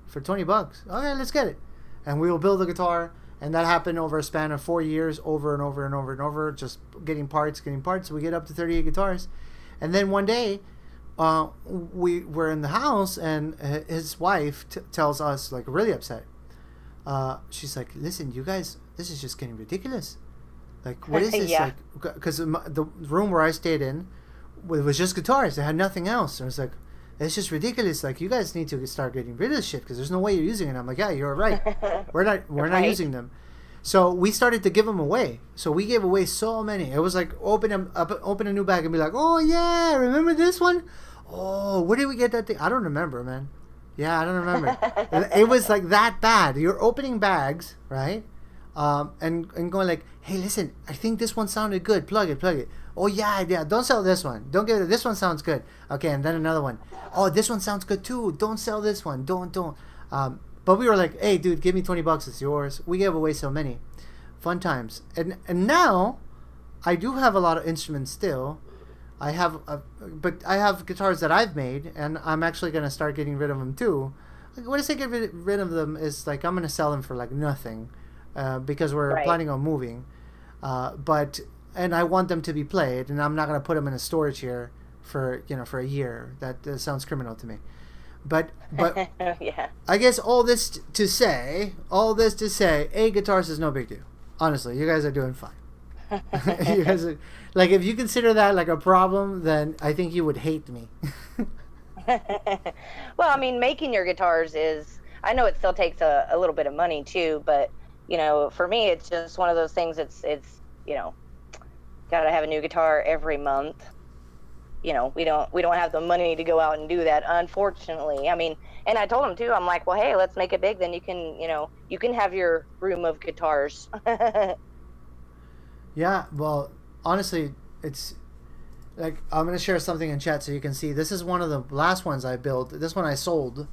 for $20. "Okay, let's get it." And we will build a guitar. And that happened over a span of 4 years, over and over and over and over, just getting parts. We get up to 38 guitars. And then one day, we were in the house, and his wife tells us, like, really upset. She's like, "Listen, you guys, this is just getting ridiculous. Like, what is this?" Yeah. Like, because the room where I stayed in, it was just guitars. They had nothing else. And I was like, it's just ridiculous. Like, you guys need to start getting rid of this shit because there's no way you're using it. I'm like, yeah, you're right. We're not Right. using them. So we started to give them away. So we gave away so many. It was like open a new bag and be like, "Oh yeah, remember this one? Oh, where did we get that thing? I don't remember, man. Yeah, I don't remember." It was like that bad. You're opening bags, right? And going like, "Hey, listen, I think this one sounded good. Plug it. Oh yeah. Don't sell this one. Don't give it. This one sounds good. Okay, and then another one. Oh, this one sounds good too. Don't sell this one. Don't. But we were like, "Hey, dude, give me $20. It's yours." We gave away so many. Fun times. And now, I do have a lot of instruments still. But I have guitars that I've made, and I'm actually gonna start getting rid of them too. Like, when I say get rid of them, is like I'm gonna sell them for like nothing, because we're Right. planning on moving. And I want them to be played, and I'm not gonna put them in a storage here for a year. That sounds criminal to me. But Yeah. I guess all this to say, guitars is no big deal. Honestly, you guys are doing fine. You guys are, like, if you consider that like a problem, then I think you would hate me. Well, I mean, making your guitars is, I know it still takes a little bit of money too, but, for me, it's just one of those things. It's gotta have a new guitar every month. We don't have the money to go out and do that, unfortunately. I mean, and I told him too, I'm like, well, hey, let's make it big. Then you can have your room of guitars. Yeah, well, honestly, it's like, I'm gonna share something in chat so you can see. This is one of the last ones I built. This one I sold.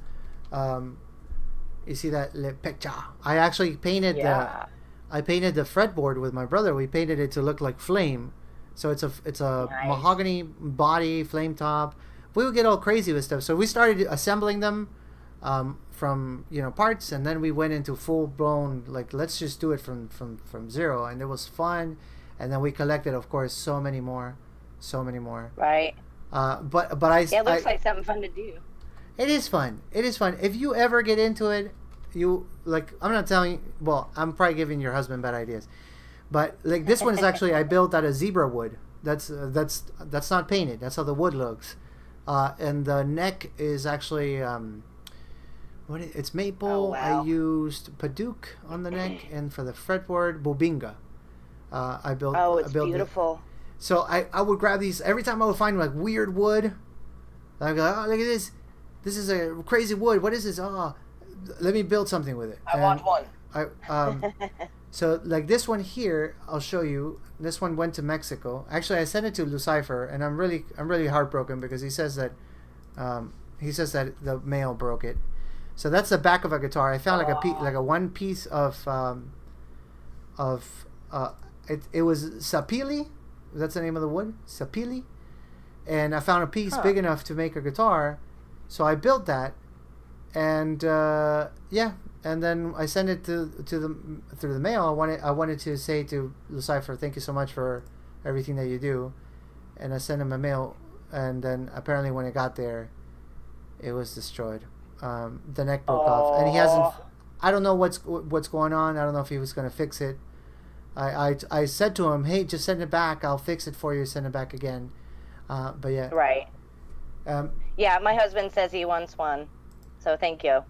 You see that le picture? I actually painted Yeah. the fretboard with my brother. We painted it to look like flame. So it's a Nice. mahogany body, flame top. We would get all crazy with stuff. So we started assembling them from parts, and then we went into full blown, like, let's just do it from zero, and it was fun. And then we collected, of course, so many more. Right. But Yeah, it looks like something fun to do. it is fun. If you ever get into it, I'm not telling you, well, I'm probably giving your husband bad ideas. But like, this one is actually, I built out of zebra wood. That's not painted. That's how the wood looks. And the neck is actually it's maple. Oh, wow. I used Paduk on the neck, and for the fretboard, Bobinga. I built. Oh, it's I built beautiful. So I would grab these every time I would find like weird wood. I go, "Oh, look at this! This is a crazy wood. What is this? Oh, let me build something with it." I want one. So like this one here, I'll show you. This one went to Mexico. Actually, I sent it to Lucifer, and I'm really heartbroken because he says that the mail broke it. So that's the back of a guitar. I found like a one piece of it was sapili. That's the name of the wood, sapili. And I found a piece big enough to make a guitar, so I built that, and and then I sent it to them through the mail. I wanted to say to Lucifer, thank you so much for everything that you do, and I sent him a mail, and then apparently when it got there, it was destroyed. The neck broke off, and he hasn't. I don't know what's going on. I don't know if he was going to fix it. I said to him, hey, just send it back. I'll fix it for you. Send it back again. But yeah. Right. Yeah, my husband says he wants one, so thank you.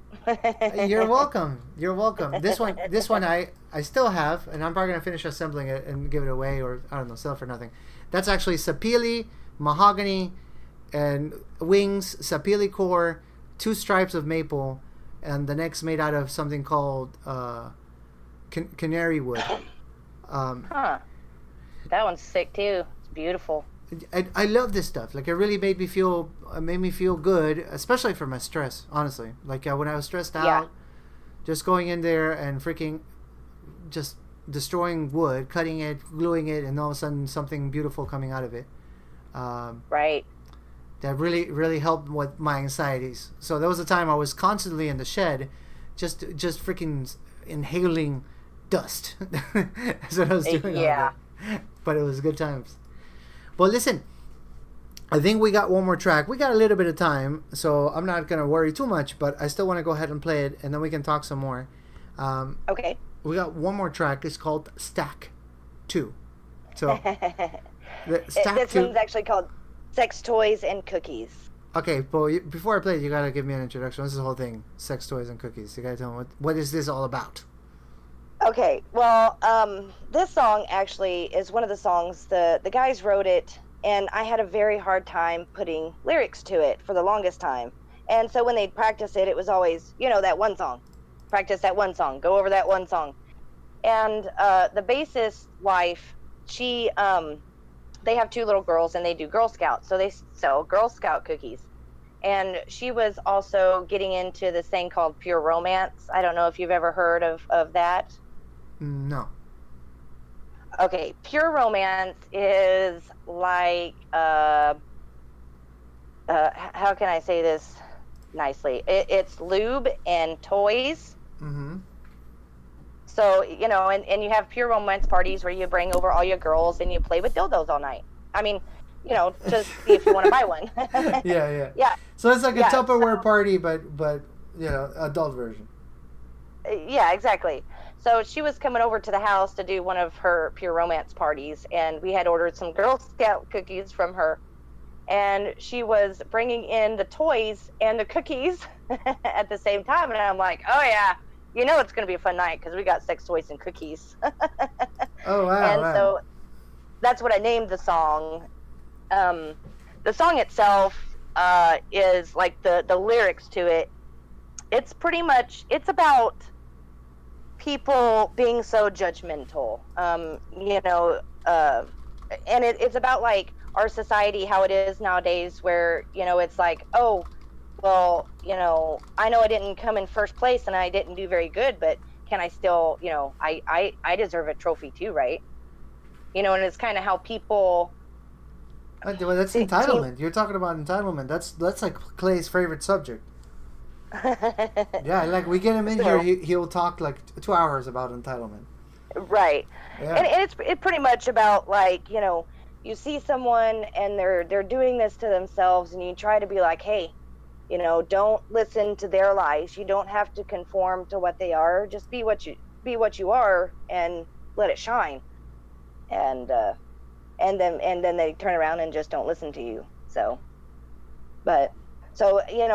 You're welcome. You're welcome. This one I still have, and I'm probably gonna finish assembling it and give it away, or I don't know, sell it for nothing. That's actually sapili, mahogany, and wings, sapili core, 2 stripes of maple, and the neck's made out of something called canary wood. That one's sick too. It's beautiful. I love this stuff. Like, it really made me feel good, especially for my stress, honestly. Like, when I was stressed out, just going in there and freaking just destroying wood, cutting it, gluing it, and all of a sudden something beautiful coming out of it. Right. That really helped with my anxieties. So there was a time I was constantly in the shed, just freaking inhaling dust. That's what I was doing. Yeah. But it was good times. Well, listen, I think we got one more track. We got a little bit of time, so I'm not going to worry too much, but I still want to go ahead and play it, and then we can talk some more. Okay. We got one more track. It's called Stack 2. So, Stack this 2. one's actually called Sex Toys and Cookies. Okay, well, before I play it, you got to give me an introduction. This is the whole thing, sex toys and cookies. You got to tell me, what is this all about? Okay, well, this song actually is one of the songs, the guys wrote it, and I had a very hard time putting lyrics to it for the longest time. And so when they'd practice it, it was always, that one song. Practice that one song. Go over that one song. And the bassist wife, she, they have 2 little girls, and they do Girl Scouts, so they sell Girl Scout cookies. And she was also getting into this thing called Pure Romance. I don't know if you've ever heard of that. No. Okay, Pure Romance is like, how can I say this nicely? It's lube and toys. Mm-hmm. So, and you have Pure Romance parties where you bring over all your girls and you play with dildos all night. I mean, just see if you want to buy one. Yeah. Yeah. So it's like a Tupperware party, but adult version. Yeah, exactly. So she was coming over to the house to do one of her Pure Romance parties, and we had ordered some Girl Scout cookies from her. And she was bringing in the toys and the cookies at the same time, and I'm like, oh yeah, it's going to be a fun night because we got sex toys and cookies. Oh, wow. And so that's what I named the song. The song itself is like the lyrics to it. It's pretty much, it's about people being so judgmental, and it's about like our society, how it is nowadays, where it's like, oh, well, I know I didn't come in first place and I didn't do very good, but can I still, I deserve a trophy too, right? And it's kind of how people. Well, that's entitlement. You're talking about entitlement. That's like Clay's favorite subject. Yeah, like we get him in here, he'll talk like 2 hours about entitlement. Right. Yeah. And it's pretty much about like, you see someone and they're doing this to themselves, and you try to be like, hey, don't listen to their lies. You don't have to conform to what they are. Just be what you are and let it shine. And then they turn around and just don't listen to you. So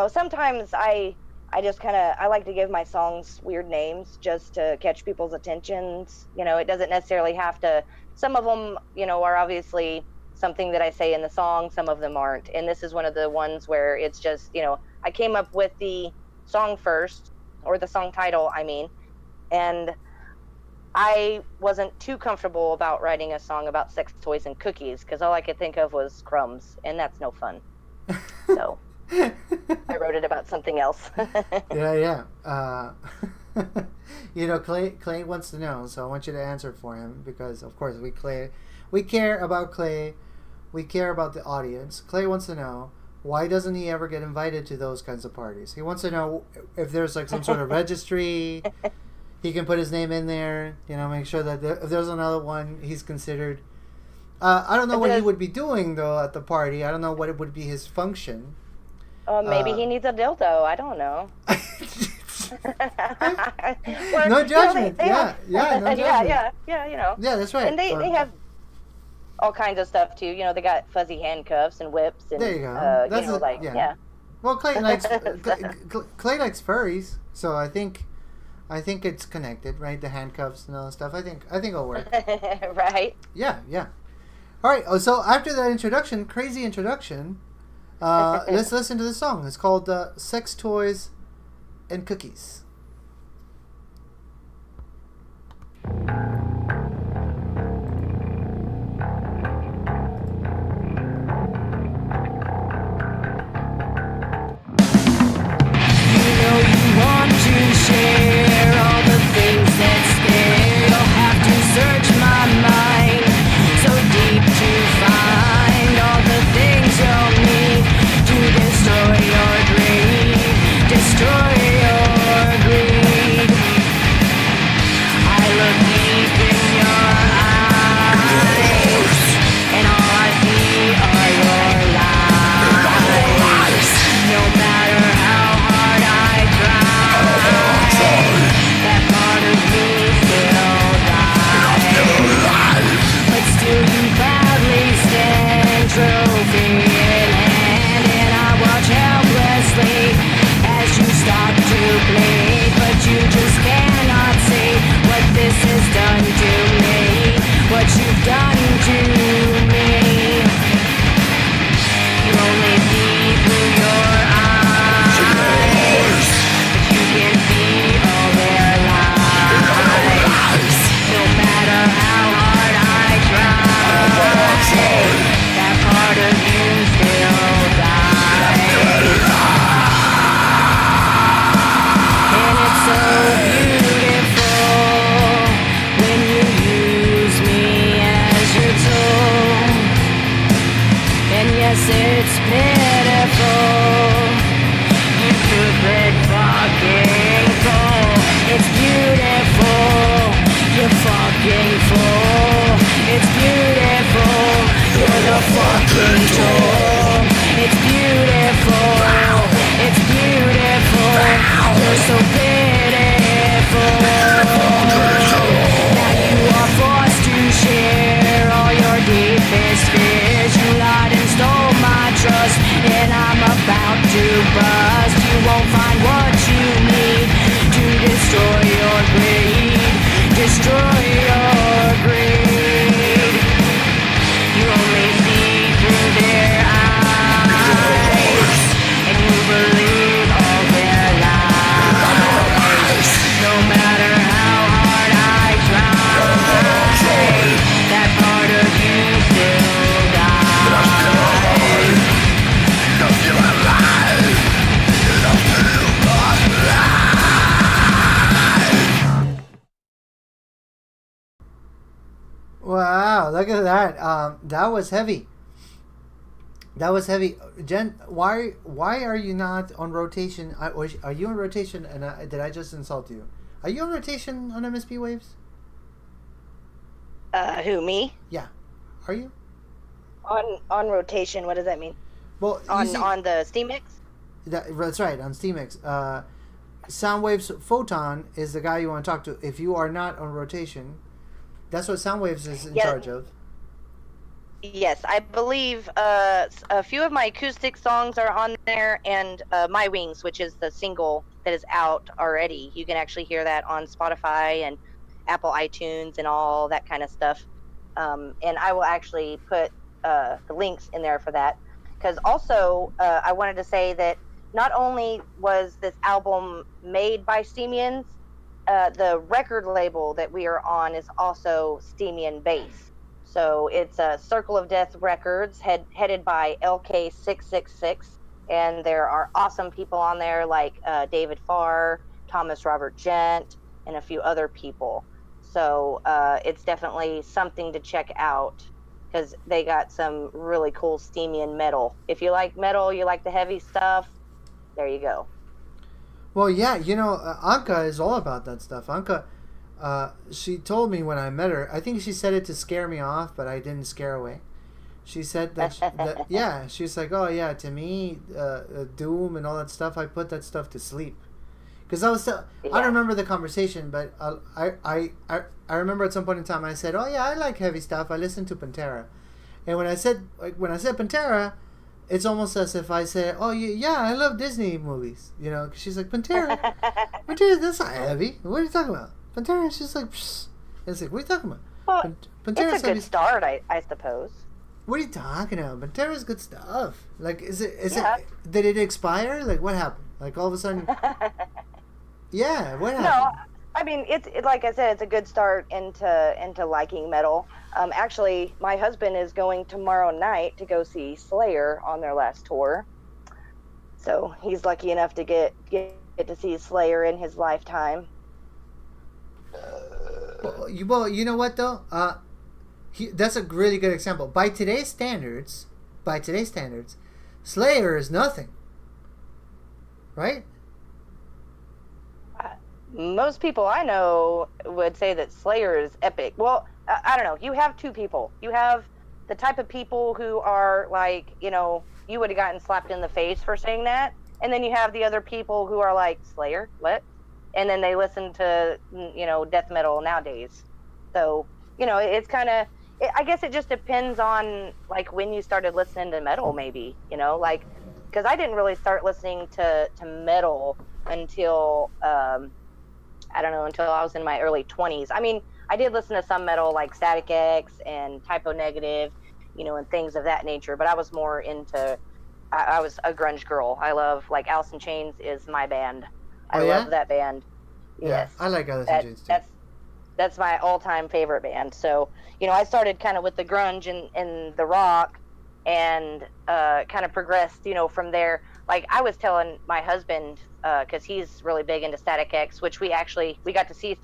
sometimes I just I like to give my songs weird names just to catch people's attentions. It doesn't necessarily have to. Some of them, are obviously something that I say in the song. Some of them aren't. And this is one of the ones where it's just, I came up with the song first, or the song title, I mean, and I wasn't too comfortable about writing a song about sex toys and cookies because all I could think of was crumbs, and that's no fun. So. I wrote it about something else. Yeah. Clay wants to know, so I want you to answer for him because, of course, we care about Clay. We care about the audience. Clay wants to know, why doesn't he ever get invited to those kinds of parties? He wants to know if there's like some sort of registry. He can put his name in there. Make sure that if there's another one, he's considered. I don't know what he would be doing though at the party. I don't know what it would be his function. Maybe he needs a dildo. I don't know. No judgment. No judgment. Yeah. Yeah, that's right. And they have all kinds of stuff too. They got fuzzy handcuffs and whips. And, there you go. Yeah. Well, Clay likes Clay likes furries, so I think it's connected, right? The handcuffs and all that stuff. I think it'll work. Right. Yeah. All right. So after that crazy introduction, let's listen to the song. It's called "Sex Toys and Cookies." Share all the things that scare. You'll have to search my mind so deep to find all the things you'll need to destroy your greed. Destroy your greed. I look deep in your eyes, and all I see are your lies. No matter how hard I try, that part of me still dies. But still you proudly stand, trophy in hand, and I watch helplessly as you start to bleed. But you just cannot see what this has done to me, what you've done to me. You only see through your eyes, but you can see all their lies. No matter how hard I try, that part of you still dies. And it's so beautiful when you use me as your tool. And yes, it's pitiful. You stupid fucking fool. It's beautiful. You're fucking fool. It's beautiful. You're the fucking tool. It's beautiful. It's beautiful. You're so pitiful. Now you are forced to share all your deepest fears. You lied and stole my trust, and I'm about to bust. You won't find what you need to destroy your greed. Destroy your greed. You only see through their eyes, and you believe all their lies. No matter how hard I try, that part of you still dies. Wow, look at that. That was heavy. That was heavy. Jen, why are you not on rotation? Are you on rotation? And did I just insult you? Are you on rotation on MSP Waves? Who, me? Yeah. Are you? On rotation, what does that mean? Well, On the SteamX? that's right, on SteamX. Soundwaves Photon is the guy you want to talk to. If you are not on rotation, that's what Soundwaves is in charge of. Yes, I believe a few of my acoustic songs are on there, and My Wings, which is the single that is out already. You can actually hear that on Spotify and Apple iTunes and all that kind of stuff. And I will actually put the links in there for that. Because also, I wanted to say that not only was this album made by Steamians, the record label that we are on is also Steamian based. So it's Circle of Death Records, headed by LK666. and there are awesome people on there like David Farr, Thomas Robert Gent, and a few other people. So it's definitely something to check out because they got some really cool steamy metal. If you like metal, you like the heavy stuff, there you go. Well, yeah, Anka is all about that stuff. Anka, she told me when I met her, I think she said it to scare me off, but I didn't scare away. She said that yeah, she's like, oh yeah, to me, Doom and all that stuff, I put that stuff to sleep. Because I don't remember the conversation, but I remember at some point in time I said, oh yeah, I like heavy stuff. I listen to Pantera, and when I said Pantera, it's almost as if I say, oh yeah, I love Disney movies. 'Cause she's like, Pantera, that's not heavy. What are you talking about? Pantera. She's like, psst. It's like, what are you talking about? Well, it's a good start, I suppose. What are you talking about? Pantera's good stuff. Like, is it? Did it expire? Like, what happened? Like, all of a sudden. Yeah, what happened? No, I mean it's like I said, it's a good start into liking metal. Actually, my husband is going tomorrow night to go see Slayer on their last tour, so he's lucky enough to get to see Slayer in his lifetime. Well, you know what though? That's a really good example. By today's standards, Slayer is nothing, right? Most people I know would say that Slayer is epic. Well, I don't know. You have two people. You have the type of people who are like, you would have gotten slapped in the face for saying that. And then you have the other people who are like, Slayer? What? And then they listen to, death metal nowadays. So, it's kind of, I guess it just depends on like when you started listening to metal maybe, like, because I didn't really start listening to metal until, I don't know, until I was in my early 20s. I mean, I did listen to some metal like Static X and Typo Negative, and things of that nature, but I was more into, I was a grunge girl. I love, like, Alice in Chains is my band. I love that band. Yeah, yes. I like Alice in Chains too. That's my all-time favorite band. So, I started kind of with the grunge and the rock and kind of progressed, from there. Like, I was telling my husband, because he's really big into Static X, which we got to see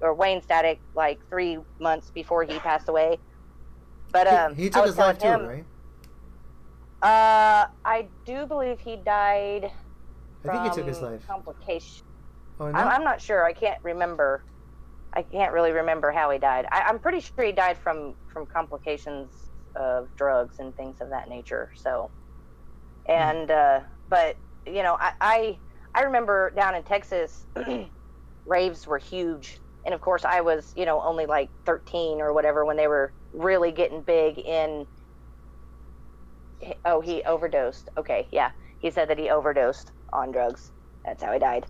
Wayne Static like 3 months before he passed away. But he took his life too, right? I do believe he died. I think he took his life. Complication. Oh, no? I'm not sure. I can't remember. I can't really remember how he died. I'm pretty sure he died from complications of drugs and things of that nature. So, and but I remember down in Texas, raves were huge, and of course I was only like 13 or whatever when they were really getting big in. Oh, he overdosed. Okay, yeah, he said that he overdosed on drugs. That's how he died.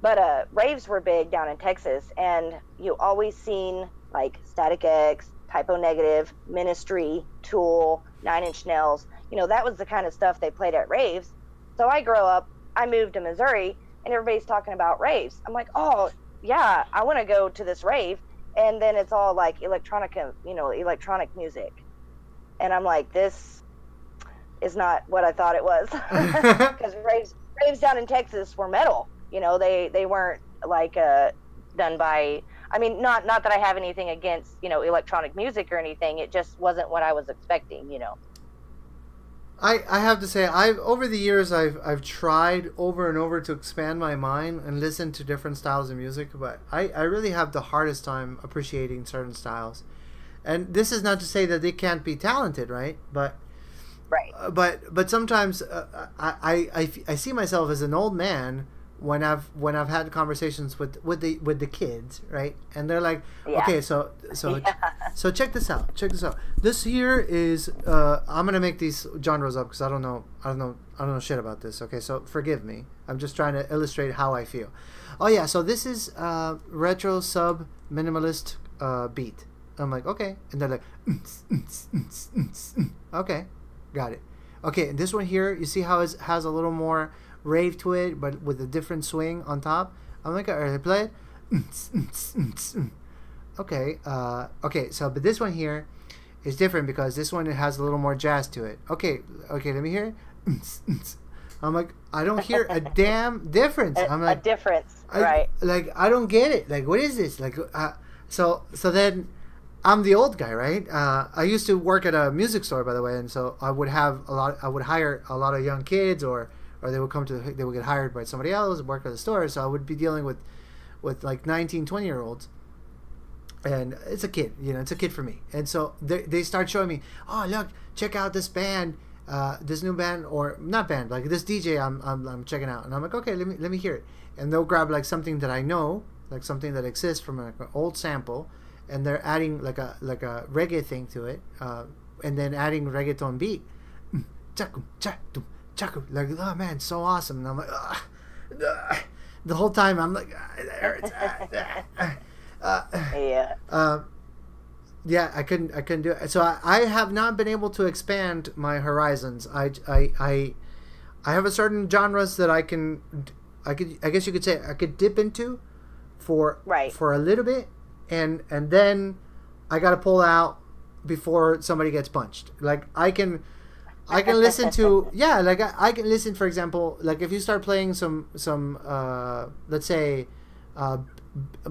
But raves were big down in Texas, and you always seen like Static X, Typo Negative, Ministry, Tool, 9 Inch Nails. That was the kind of stuff they played at raves. So I moved to Missouri, and everybody's talking about raves. I'm like, oh yeah, I want to go to this rave, and then it's all like electronic music, and I'm like, this is not what I thought it was, because raves down in Texas were metal. They weren't like done by. I mean, not that I have anything against electronic music or anything. It just wasn't what I was expecting. I have to say, over the years I've tried over and over to expand my mind and listen to different styles of music, but I really have the hardest time appreciating certain styles. And this is not to say that they can't be talented, right? But right. But sometimes I see myself as an old man when I've had conversations with the kids, right? And they're like, okay, so check this out. This here is I'm gonna make these genres up because I don't know shit about this. Okay, so forgive me. I'm just trying to illustrate how I feel. Oh yeah, so this is retro sub minimalist beat. I'm like, okay, and they're like, okay, got it. Okay, and this one here, you see how it has a little more rave to it, but with a different swing on top. I'm like, all right, play it. Okay, okay. So, but this one here is different because this one it has a little more jazz to it. Okay, let me hear it. I'm like, I don't hear a damn difference. I'm A like, difference, right? Like, I don't get it. Like, what is this? Like, so then I'm the old guy, right? I used to work at a music store, by the way, and so I would hire a lot of young kids, or they would they would get hired by somebody else and work at the store. So I would be dealing with like 19, 20-year-olds. And it's a kid, it's a kid for me. And so they start showing me, oh, look, check out this band, this new band, or not band, like this DJ I'm checking out. And I'm like, okay, let me hear it. And they'll grab like something that I know, like something that exists from an old sample, and they're adding like a reggae thing to it, and then adding reggaeton beat. Like, oh man, so awesome. And I'm like, the whole time I'm like, it hurts. Yeah, I couldn't do it. So I have not been able to expand my horizons. I have a certain genres that I guess you could say I could dip into for a little bit, and then I got to pull out before somebody gets punched. Like I can listen to I can listen, for example, like if you start playing some let's say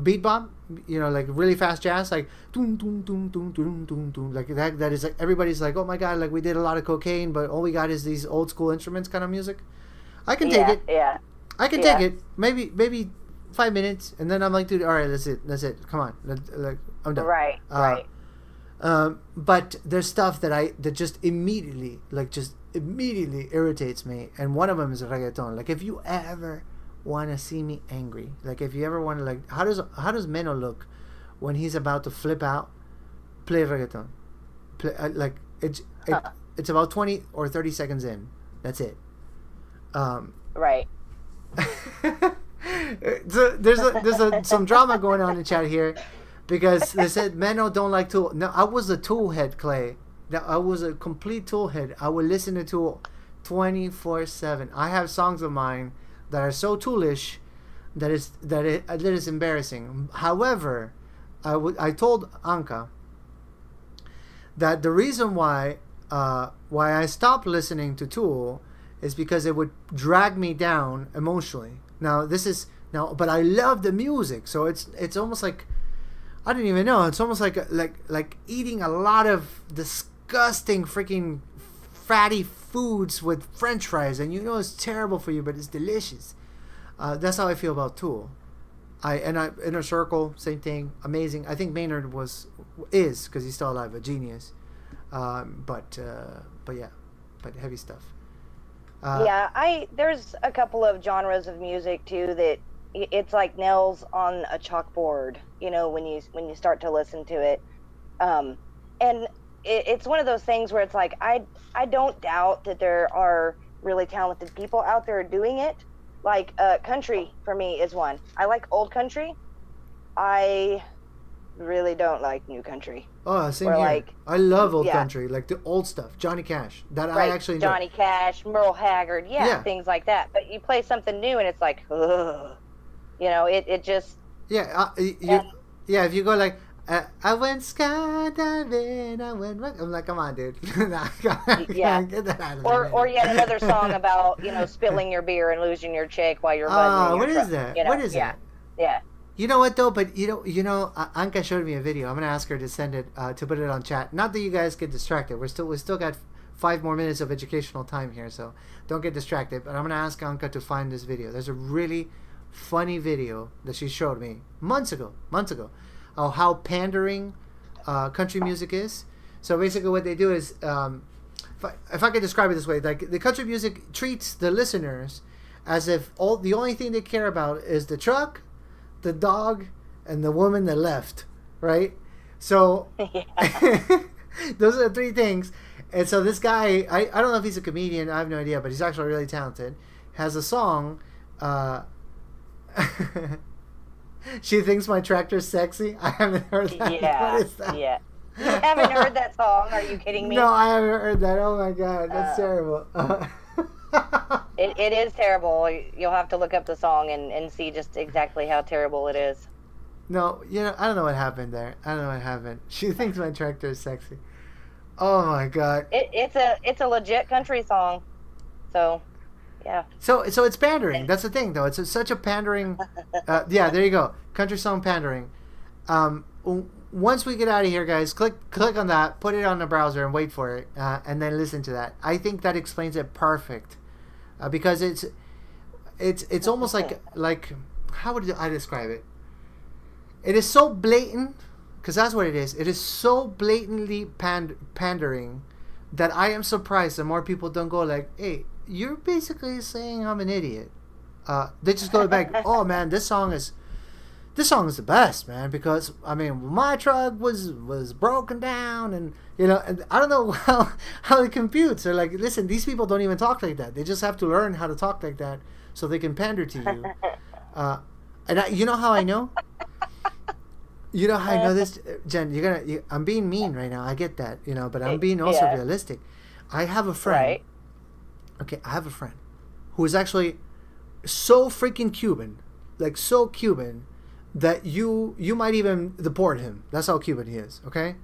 beat bop, like really fast jazz, like doom doom doom doom doom doom doom, like that is like everybody's like, oh my god, like we did a lot of cocaine, but all we got is these old school instruments kind of music. I can take it. Yeah. I can take it. Maybe 5 minutes, and then I'm like, dude, all right, that's it. Come on, like I'm done. Right. Right. But there's stuff that just immediately irritates me, and one of them is reggaeton. Like if you ever want to see me angry, like if you ever want to, like, how does Menno look when he's about to flip out? Play reggaeton. Like it's about 20 or 30 seconds in. That's it. Right. So there's some drama going on in the chat here, because they said Menno don't like Tool. No, I was a Tool head, Clay. I was a complete Tool head. I would listen to Tool 24/7. I have songs of mine that are so Toolish that it is embarrassing. However, I told Anka that the reason why I stopped listening to Tool is because it would drag me down emotionally. But I love the music, so it's almost like, I don't even know. It's almost like eating a lot of disgusting freaking fatty foods with French fries, and it's terrible for you, but it's delicious. That's how I feel about Tool. Inner Circle, same thing, amazing. I think Maynard is because he's still alive, a genius. But heavy stuff. There's a couple of genres of music too that it's like nails on a chalkboard, when you start to listen to it. And it's one of those things where it's like, I don't doubt that there are really talented people out there doing it. Like country for me is one. I like old country. I really don't like new country. Oh, same here. I love old country, like the old stuff, Johnny Cash. That I actually enjoy. Johnny Cash, Merle Haggard, things like that. But you play something new, and it's like, ugh. It just. Yeah, if you go like, I went skydiving, I'm like, come on, dude. Get that out of or yet another song about spilling your beer and losing your chick while you're buzzing. What is that? What is that? Yeah. You know what though? But Anka showed me a video. I'm gonna ask her to send it, to put it on chat. Not that you guys get distracted. We still got 5 more minutes of educational time here, so don't get distracted. But I'm gonna ask Anka to find this video. There's a really funny video that she showed me months ago, of how pandering country music is. So basically, what they do is, if I could describe it this way, like the country music treats the listeners as if the only thing they care about is the truck, the dog, and the woman that left, right? So those are the 3 things. And so this guy, I don't know if he's a comedian, I have no idea, but he's actually really talented, has a song, She Thinks My Tractor's Sexy. I haven't heard that. Yeah. What is that? Yeah. You haven't heard that song? Are you kidding me? No, I haven't heard that. Oh my god, that's terrible. It is terrible. You'll have to look up the song and see just exactly how terrible it is. No, I don't know what happened there. I don't know what happened. She Thinks My Tractor is Sexy. Oh my god. It's a legit country song. So, Yeah. So it's pandering. That's the thing, though. It's such a pandering. Yeah, there you go. Country song pandering. Once we get out of here, guys, click on that, put it on the browser, and wait for it, and then listen to that. I think that explains it perfect, because it's almost like how would I describe it? It is so blatant, because that's what it is. It is so blatantly pandering that I am surprised that more people don't go like, "Hey, you're basically saying I'm an idiot." They just go back, "Oh man, this song is the best, man, because I mean my truck was broken down, and and I don't know how it computes." They're like, "Listen, these people don't even talk like that. They just have to learn how to talk like that so they can pander to you." You know how I know? You know how I know this, Jen? I'm being mean right now. I get that, but I'm being also realistic. I have a friend. Right. Okay, I have a friend who is actually so freaking Cuban, like so Cuban, that you might even deport him. That's how Cuban he is. Okay,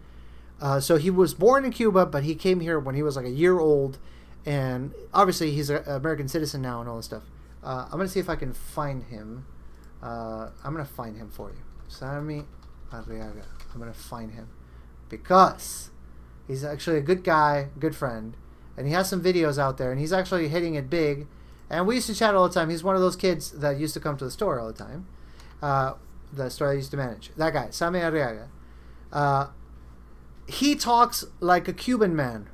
so he was born in Cuba, but he came here when he was like a year old, and obviously he's an American citizen now and all this stuff. I'm gonna see if I can find him. I'm gonna find him for you, Sammy Arriaga. I'm gonna find him because he's actually a good guy, good friend, and he has some videos out there, and he's actually hitting it big. And we used to chat all the time. He's one of those kids that used to come to the store all the time. The store I used to manage. That guy, Sammy Arriaga. He talks like a Cuban man.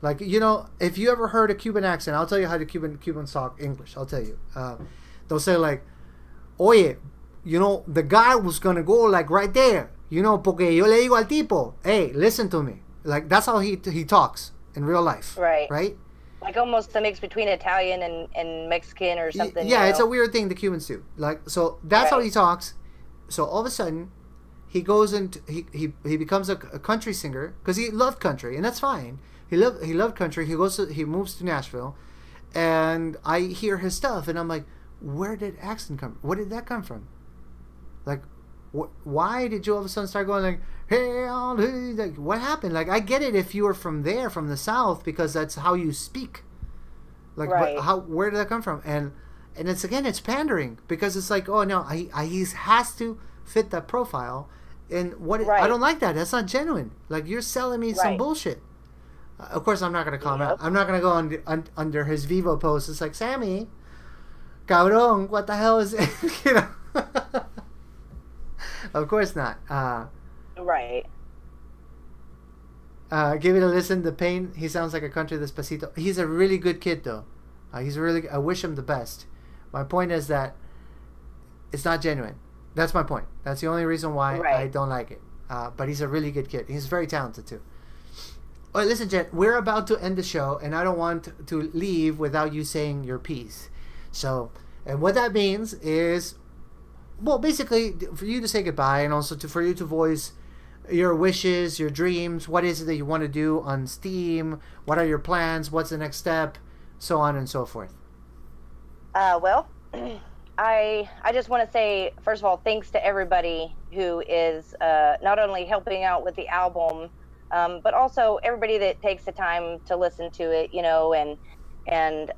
Like, if you ever heard a Cuban accent, I'll tell you how the Cubans talk English. I'll tell you. They'll say like, "Oye, the guy was going to go like right there. Porque yo le digo al tipo, hey, listen to me." Like, that's how he talks in real life. Right. Right? Like almost a mix between Italian and Mexican or something. Yeah, it's a weird thing the Cubans do. Like, so that's how he talks. So all of a sudden, he goes into he becomes a country singer because he loved country, and that's fine. He loved country. He moves to Nashville, and I hear his stuff, and I'm like, where did accent come? Where did that come from? Like, why did you all of a sudden start going like, "Hey, like, what happened?" Like, I get it if you were from the South, because that's how you speak. Like, right. Where did that come from? And it's pandering, because it's like, oh no, he has to fit that profile, and I don't like that. That's not genuine. Like, you're selling me some bullshit. Of course, I'm not gonna comment. Yep. I'm not gonna go under his Vivo post. It's like, "Sammy, cabrón, what the hell is it?" Of course not. Right. Give it a listen. The Pain. He sounds like a country Despacito. He's a really good kid, though. I wish him the best. My point is that it's not genuine. That's my point. That's the only reason why I don't like it. But he's a really good kid. He's very talented too. All right, listen, Jen. We're about to end the show, and I don't want to leave without you saying your piece. So, and what that means is, well, basically, for you to say goodbye, and also for you to voice your wishes, your dreams. What is it that you want to do on Steam? What are your plans? What's the next step? So on and so forth. Well, I just want to say, first of all, thanks to everybody who is not only helping out with the album, but also everybody that takes the time to listen to it, and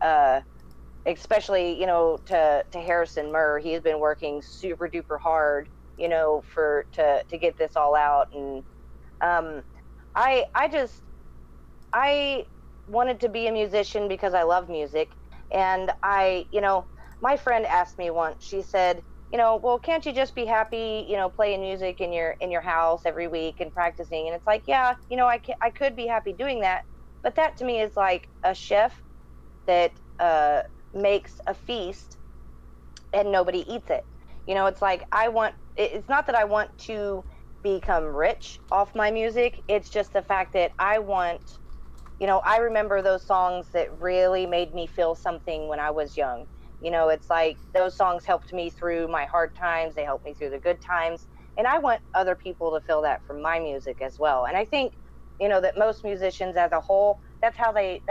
especially, to Harrison Murr. He has been working super duper hard, to get this all out. And I wanted to be a musician because I love music. And my friend asked me once, she said, well, can't you just be happy, playing music in your house every week and practicing? And it's like, yeah, I could be happy doing that. But that to me is like a chef that makes a feast and nobody eats it. It's like, it's not that I want to become rich off my music. It's just the fact that I want, I remember those songs that really made me feel something when I was young. It's like those songs helped me through my hard times. They helped me through the good times. And I want other people to feel that from my music as well. And I think, that most musicians as a whole, that's how they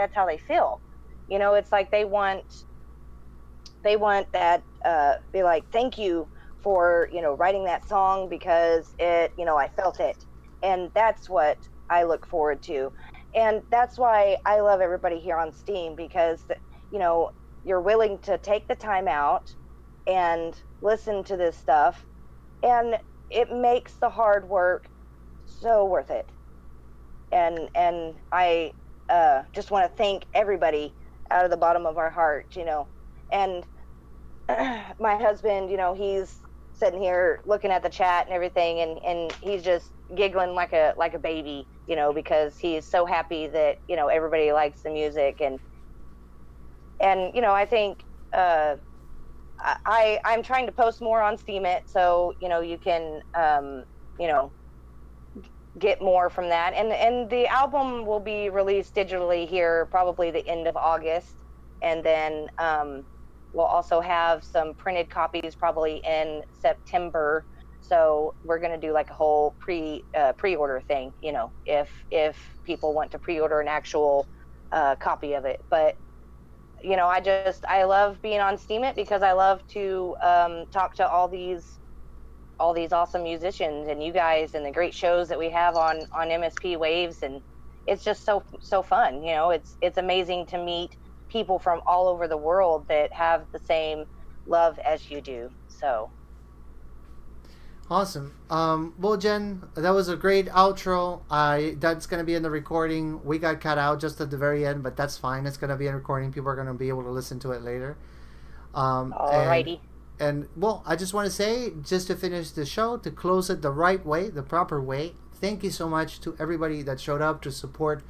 feel. It's like they want that, be like, thank you for, writing that song because it, I felt it. And that's what I look forward to. And that's why I love everybody here on Steam, because, you're willing to take the time out and listen to this stuff, and it makes the hard work so worth it. And I just want to thank everybody out of the bottom of our heart, and my husband, he's sitting here looking at the chat and everything, and he's just giggling like a baby, because he's so happy that everybody likes the music, and I think I'm trying to post more on Steemit, so you can get more from that, and the album will be released digitally here probably the end of August, and then we'll also have some printed copies probably in September. So we're going to do like a whole pre-order thing, if people want to pre-order an actual copy of it. But I love being on Steemit because I love to talk to all these awesome musicians and you guys, and the great shows that we have on MSP Waves, and it's just so fun. It's amazing to meet people from all over the world that have the same love as you do. So awesome. Well, Jen, that was a great outro. That's going to be in the recording. We got cut out just at the very end, but that's fine. It's going to be in recording. People are going to be able to listen to it later. Alrighty. And well, I just want to say, just to finish the show, to close it the right way, the proper way, thank you so much to everybody that showed up to support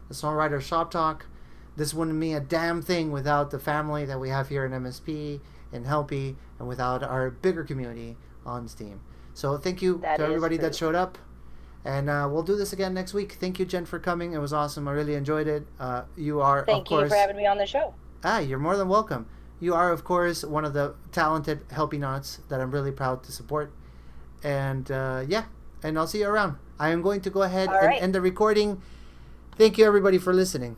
the Songwriter Shop Talk. This wouldn't be a damn thing without the family that we have here in MSP and Helpy, and without our bigger community on Steam. So thank you to everybody that showed up, and we'll do this again next week. Thank you, Jen, for coming. It was awesome. I really enjoyed it. You are, Thank you for having me on the show. You're more than welcome. You are, of course, one of the talented Helpy Knots that I'm really proud to support. And and I'll see you around. I am going to go ahead and end the recording. Thank you, everybody, for listening.